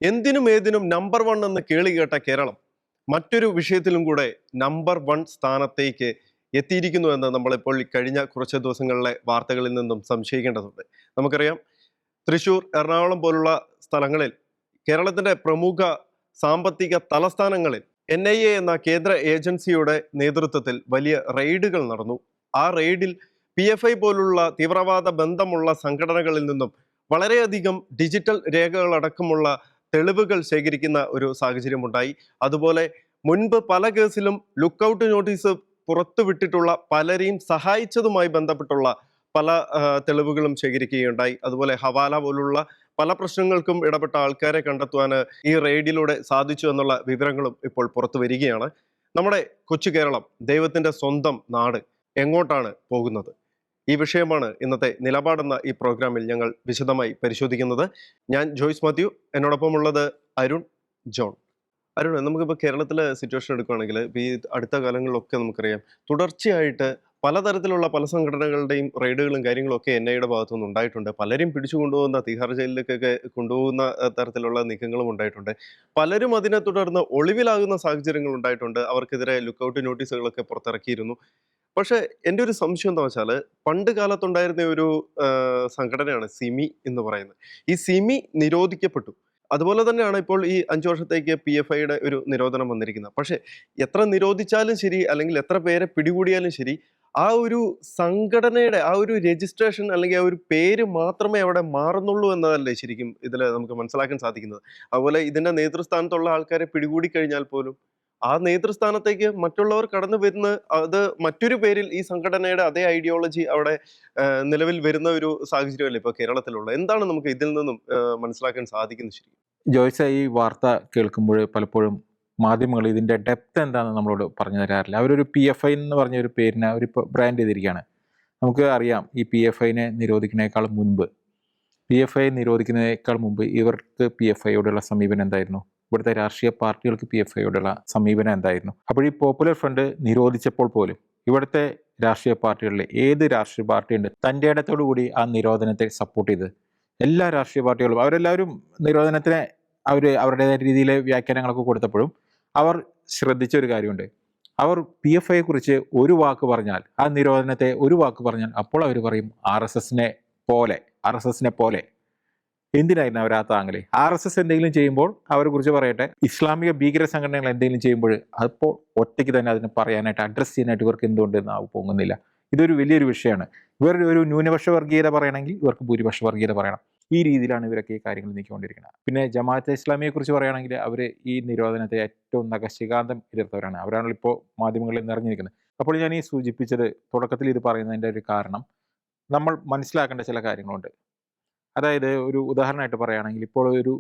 എന്തിനും ഏതിനും നമ്പർ 1 എന്ന് കേളി കേട്ട കേരളം മറ്റൊരു വിഷയത്തിലും കൂടെ നമ്പർ 1 സ്ഥാനത്തേക്ക് എത്തിയിരിക്കുന്നു എന്ന് നമ്മളിപ്പോൾ കഴിഞ്ഞ കുറച്ച് ദിവസങ്ങളിലെ വാർത്തകളിൽ നിന്നും സംശയിക്കേണ്ടതുണ്ട്. നമുക്കറിയാം, തൃശൂർ, എറണാകുളം പോലുള്ള സ്ഥലങ്ങളിൽ കേരളത്തിന്റെ പ്രമുഖ സാമ്പത്തിക തലസ്ഥാനങ്ങളിൽ NIA എന്ന കേന്ദ്ര ഏജൻസിയുടെ നേതൃത്വത്തിൽ വലിയ റെയ്ഡുകൾ നടന്നു. ആ റെയ്ഡിൽ PFI പോലുള്ള തീവ്രവാദ ബന്ധമുള്ള സംഘടനകളിൽ നിന്നും വളരെയധികം ഡിജിറ്റൽ രേഖകളടക്കമുള്ള തെളിവുകൾ ശേഖരിക്കുന്ന ഒരു സാഹചര്യമുണ്ടായി. അതുപോലെ മുൻപ് പല കേസിലും ലുക്കൌട്ട് നോട്ടീസ് പുറത്തുവിട്ടിട്ടുള്ള പലരെയും സഹായിച്ചതുമായി ബന്ധപ്പെട്ടുള്ള പല തെളിവുകളും ശേഖരിക്കുകയുണ്ടായി. അതുപോലെ ഹവാല പോലുള്ള പല പ്രശ്നങ്ങൾക്കും ഇടപെട്ട ആൾക്കാരെ കണ്ടെത്തുവാൻ ഈ റെയ്ഡിലൂടെ സാധിച്ചു എന്നുള്ള വിവരങ്ങളും ഇപ്പോൾ പുറത്തു വരികയാണ്. നമ്മുടെ കൊച്ചു കേരളം, ദൈവത്തിന്റെ സ്വന്തം നാട്, എങ്ങോട്ടാണ് പോകുന്നത്? ഈ വിഷയമാണ് ഇന്നത്തെ നിലപാടെന്ന ഈ പ്രോഗ്രാമിൽ ഞങ്ങൾ വിശദമായി പരിശോധിക്കുന്നത്. ഞാൻ ജോയ്സ് മാത്യു, എന്നോടൊപ്പം ഉള്ളത് അരുൺ ജോൺ. അരുൺ, നമുക്കിപ്പോൾ കേരളത്തിലെ സിറ്റുവേഷൻ എടുക്കുകയാണെങ്കിൽ ഈ അടുത്ത കാലങ്ങളിലൊക്കെ നമുക്കറിയാം, തുടർച്ചയായിട്ട് പലതരത്തിലുള്ള പല സംഘടനകളുടെയും റെയ്ഡുകളും കാര്യങ്ങളും ഒക്കെ NIAയുടെ ഭാഗത്തുനിന്ന് ഉണ്ടായിട്ടുണ്ട്. പലരും പിടിച്ചു കൊണ്ടുപോകുന്ന, തിഹാർ ജയിലിലേക്കൊക്കെ കൊണ്ടുപോകുന്ന തരത്തിലുള്ള നീക്കങ്ങളും ഉണ്ടായിട്ടുണ്ട്. പലരും അതിനെ തുടർന്ന് ഒളിവിലാകുന്ന സാഹചര്യങ്ങൾ ഉണ്ടായിട്ടുണ്ട്. അവർക്കെതിരെ ലുക്കൌട്ട് നോട്ടീസുകളൊക്കെ പുറത്തിറക്കിയിരുന്നു. പക്ഷെ എൻ്റെ ഒരു സംശയം എന്താ വെച്ചാൽ, പണ്ട് കാലത്തുണ്ടായിരുന്ന ഒരു സംഘടനയാണ് സിമി എന്ന് പറയുന്നത്. ഈ സിമി നിരോധിക്കപ്പെട്ടു. അതുപോലെ തന്നെയാണ് ഇപ്പോൾ ഈ 5 വർഷത്തേക്ക് PFIയുടെ ഒരു നിരോധനം വന്നിരിക്കുന്നത്. പക്ഷെ എത്ര നിരോധിച്ചാലും ശരി, അല്ലെങ്കിൽ എത്ര പേരെ പിടികൂടിയാലും ശരി, ആ ഒരു സംഘടനയുടെ ആ ഒരു രജിസ്ട്രേഷൻ അല്ലെങ്കിൽ ആ ഒരു പേര് മാത്രമേ അവിടെ മാറുന്നുള്ളൂ എന്നതല്ലേ ശരിക്കും ഇതിൽ നമുക്ക് മനസ്സിലാക്കാൻ സാധിക്കുന്നത്. അതുപോലെ ഇതിന്റെ നേതൃസ്ഥാനത്തുള്ള ആൾക്കാരെ പിടികൂടി കഴിഞ്ഞാൽ പോലും ആ നേതൃസ്ഥാനത്തേക്ക് മറ്റുള്ളവർ കടന്നു വരുന്ന അത് മറ്റൊരു പേരിൽ ഈ സംഘടനയുടെ അതേ ഐഡിയോളജി അവിടെ നിലവിൽ വരുന്ന ഒരു സാഹചര്യമല്ലേ ഇപ്പോൾ കേരളത്തിലുള്ള. എന്താണ് നമുക്ക് ഇതിൽ നിന്നും മനസ്സിലാക്കാൻ സാധിക്കുന്നത് ശരിക്കും? ജോയ്സ, ഈ വാർത്ത കേൾക്കുമ്പോൾ പലപ്പോഴും മാധ്യമങ്ങൾ ഇതിൻ്റെ ഡെപ്ത് എന്താണെന്ന് നമ്മളോട് പറഞ്ഞു തരാറില്ല. അവരൊരു PFI എന്ന് പറഞ്ഞ ഒരു പേരിനെ അവർ ബ്രാൻഡ് ചെയ്തിരിക്കുകയാണ്. നമുക്ക് അറിയാം, ഈ PFIനെ നിരോധിക്കുന്നതിനേക്കാൾ മുൻപ് ഇവർക്ക് PFIയോടുള്ള സമീപനം എന്തായിരുന്നു? ഇവിടുത്തെ രാഷ്ട്രീയ പാർട്ടികൾക്ക് PFIയോടുള്ള സമീപനം എന്തായിരുന്നു? അപ്പോൾ ഈ പോപ്പുലർ ഫ്രണ്ട് നിരോധിച്ചപ്പോൾ പോലും ഇവിടുത്തെ രാഷ്ട്രീയ പാർട്ടികളിലെ ഏത് രാഷ്ട്രീയ പാർട്ടിയുണ്ട് തൻ്റെ ഇടത്തോടു കൂടി ആ നിരോധനത്തെ സപ്പോർട്ട് ചെയ്ത്? എല്ലാ രാഷ്ട്രീയ പാർട്ടികളും അവരെല്ലാവരും നിരോധനത്തിന് അവരുടേതായ രീതിയിലെ വ്യാഖ്യാനങ്ങളൊക്കെ കൊടുത്തപ്പോഴും അവർ ശ്രദ്ധിച്ച ഒരു കാര്യമുണ്ട്. അവർ PFIയെ കുറിച്ച് ഒരു വാക്ക് പറഞ്ഞാൽ, ആ നിരോധനത്തെ ഒരു വാക്ക് പറഞ്ഞാൽ, അപ്പോൾ അവർ പറയും RSSനെ പോലെ. എന്തിനായിരുന്നു അവർ ആ താങ്ങല്? RSS എന്തെങ്കിലും ചെയ്യുമ്പോൾ അവരെ കുറിച്ച് പറയട്ടെ, ഇസ്ലാമിക ഭീകര സംഘടനകൾ എന്തെങ്കിലും ചെയ്യുമ്പോൾ അപ്പോൾ ഒറ്റയ്ക്ക് തന്നെ അതിനെ പറയാനായിട്ട്, അഡ്രസ്സ് ചെയ്യാനായിട്ട് ഇവർക്ക് എന്തുകൊണ്ട് നാവ് പൊങ്ങുന്നില്ല? ഇതൊരു വലിയൊരു വിഷയമാണ്. ഇവർ ഒരു ന്യൂനപക്ഷ വർഗീയത പറയണമെങ്കിൽ ഇവർക്ക് ഭൂരിപക്ഷ വർഗീയത പറയണം. ഈ രീതിയിലാണ് ഇവരൊക്കെ ഈ കാര്യങ്ങൾ നീക്കിക്കൊണ്ടിരിക്കുന്നത്. പിന്നെ ജമാഅത്തെ ഇസ്ലാമിയെ കുറിച്ച് പറയുകയാണെങ്കിൽ അവർ ഈ നിരോധനത്തെ ഏറ്റവും നഖശികാന്തം എതിർത്തവരാണ്. അവരാണല്ലോ ഇപ്പോൾ മാധ്യമങ്ങളിൽ നിറഞ്ഞിരിക്കുന്നത്. അപ്പോൾ ഞാൻ ഈ സൂചിപ്പിച്ചത്, തുടക്കത്തിൽ ഇത് പറയുന്നതിൻ്റെ ഒരു കാരണം, നമ്മൾ മനസ്സിലാക്കേണ്ട ചില കാര്യങ്ങളുണ്ട്. അതായത് ഒരു ഉദാഹരണമായിട്ട് പറയുകയാണെങ്കിൽ, ഇപ്പോൾ ഒരു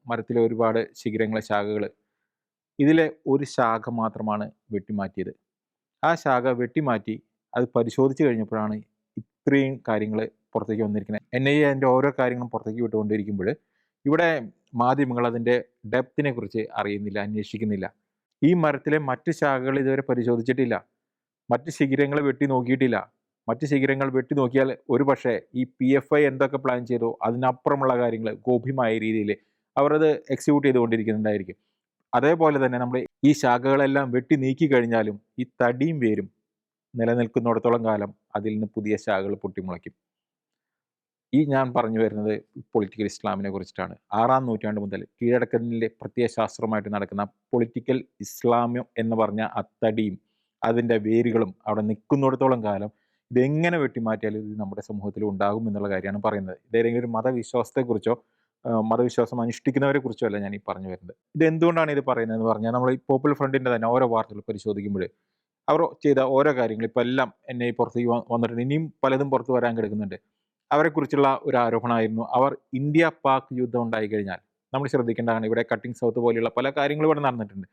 മരത്തിലെ ഒരുപാട് ശിഖരങ്ങളെ, ശാഖകൾ, ഇതിലെ ഒരു ശാഖ മാത്രമാണ് വെട്ടിമാറ്റിയത്. ആ ശാഖ വെട്ടിമാറ്റി അത് പരിശോധിച്ച് കഴിഞ്ഞപ്പോഴാണ് ഇത്രയും കാര്യങ്ങൾ പുറത്തേക്ക് വന്നിരിക്കുന്നത്. NIA അതിൻ്റെ ഓരോ കാര്യങ്ങളും പുറത്തേക്ക് വിട്ടുകൊണ്ടിരിക്കുമ്പോൾ ഇവിടെ മാധ്യമങ്ങൾ അതിൻ്റെ ഡെപ്തിനെ കുറിച്ച് അറിയുന്നില്ല, അന്വേഷിക്കുന്നില്ല. ഈ മരത്തിലെ മറ്റ് ശാഖകൾ ഇതുവരെ പരിശോധിച്ചിട്ടില്ല, മറ്റ് ശിഖരങ്ങൾ വെട്ടി നോക്കിയിട്ടില്ല. മറ്റ് ശിഖരങ്ങൾ വെട്ടി നോക്കിയാൽ ഒരു പക്ഷേ ഈ PFI എന്തൊക്കെ പ്ലാൻ ചെയ്തോ അതിനപ്പുറമുള്ള കാര്യങ്ങൾ ഗോപ്യമായ രീതിയിൽ അവർ അത് എക്സിക്യൂട്ട് ചെയ്തുകൊണ്ടിരിക്കുന്നുണ്ടായിരിക്കും. അതേപോലെ തന്നെ നമ്മൾ ഈ ശാഖകളെല്ലാം വെട്ടി നീക്കി കഴിഞ്ഞാലും ഈ തടിയും വേരും നിലനിൽക്കുന്നിടത്തോളം കാലം അതിൽ നിന്ന് പുതിയ ശാഖകൾ പൊട്ടിമുളയ്ക്കും. ഈ ഞാൻ പറഞ്ഞു വരുന്നത് പൊളിറ്റിക്കൽ ഇസ്ലാമിനെ കുറിച്ചിട്ടാണ്. 6-ാം നൂറ്റാണ്ട് മുതൽ കീഴടക്കലിലെ പ്രത്യയശാസ്ത്രമായിട്ട് നടക്കുന്ന പൊളിറ്റിക്കൽ ഇസ്ലാം എന്ന് പറഞ്ഞ അത്തടിയും അതിൻ്റെ വേരുകളും അവിടെ നിൽക്കുന്നിടത്തോളം കാലം ഇതെങ്ങനെ വെട്ടിമാറ്റിയാലും ഇത് നമ്മുടെ സമൂഹത്തിൽ ഉണ്ടാകും എന്നുള്ള കാര്യമാണ് പറയുന്നത്. ഇതേതെങ്കിലും ഒരു മതവിശ്വാസത്തെക്കുറിച്ചോ മതവിശ്വാസം അനുഷ്ഠിക്കുന്നവരെ കുറിച്ചോ അല്ല ഞാൻ ഈ പറഞ്ഞു വരുന്നത്. ഇത് എന്തുകൊണ്ടാണ് ഇത് പറയുന്നതെന്ന് പറഞ്ഞാൽ, നമ്മൾ ഈ പോപ്പുലർ ഫ്രണ്ടിൻ്റെ തന്നെ ഓരോ വാർത്തകൾ പരിശോധിക്കുമ്പോൾ അവർ ചെയ്ത ഓരോ കാര്യങ്ങൾ ഇപ്പോൾ എല്ലാം NIA പുറത്തേക്ക് വന്നിട്ടുണ്ട്. ഇനിയും പലതും പുറത്ത് വരാൻ കിടക്കുന്നുണ്ട്. അവരെക്കുറിച്ചുള്ള ഒരു ആരോപണമായിരുന്നു, അവർ ഇന്ത്യ പാക് യുദ്ധം ഉണ്ടായി കഴിഞ്ഞാൽ, നമ്മൾ ശ്രദ്ധിക്കേണ്ടതാണ്, ഇവിടെ കട്ടിംഗ് സൗത്ത് പോലെയുള്ള പല കാര്യങ്ങളും ഇവിടെ നടന്നിട്ടുണ്ട്.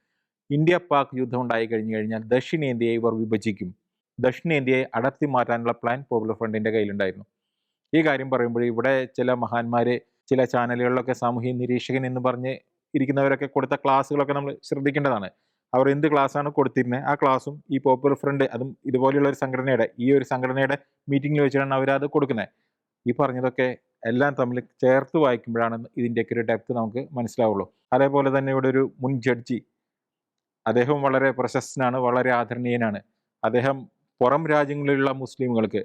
ഇന്ത്യ പാക് യുദ്ധം ഉണ്ടായി കഴിഞ്ഞാൽ ദക്ഷിണേന്ത്യയെ ഇവർ വിഭജിക്കും, ദക്ഷിണേന്ത്യയെ അടർത്തി മാറ്റാനുള്ള പ്ലാൻ പോപ്പുലർ ഫ്രണ്ടിൻ്റെ കയ്യിലുണ്ടായിരുന്നു. ഈ കാര്യം പറയുമ്പോൾ ഇവിടെ ചില മഹാന്മാർ ചില ചാനലുകളിലൊക്കെ സാമൂഹ്യ നിരീക്ഷകൻ എന്ന് പറഞ്ഞ് ഇരിക്കുന്നവരൊക്കെ കൊടുത്ത ക്ലാസ്സുകളൊക്കെ നമ്മൾ ശ്രദ്ധിക്കേണ്ടതാണ്. അവർ എന്ത് ക്ലാസ്സാണ് കൊടുത്തിരുന്നത്, ആ ക്ലാസ്സും ഈ പോപ്പുലർ ഫ്രണ്ട്, അതും ഇതുപോലെയുള്ള ഒരു സംഘടനയുടെ മീറ്റിങ്ങിൽ വെച്ചിട്ടാണ് അവരത് കൊടുക്കുന്നത്. ഈ പറഞ്ഞതൊക്കെ എല്ലാം തമ്മിൽ ചേർത്ത് വായിക്കുമ്പോഴാണ് ഇതിൻ്റെയൊക്കെ ഒരു ഡെപ്ത് നമുക്ക് മനസ്സിലാവുള്ളൂ. അതേപോലെ തന്നെ ഇവിടെ ഒരു മുൻ ജഡ്ജി, അദ്ദേഹം വളരെ പ്രശസ്തനാണ്, വളരെ ആദരണീയനാണ്. അദ്ദേഹം പുറം രാജ്യങ്ങളിലുള്ള മുസ്ലിമുകൾക്ക്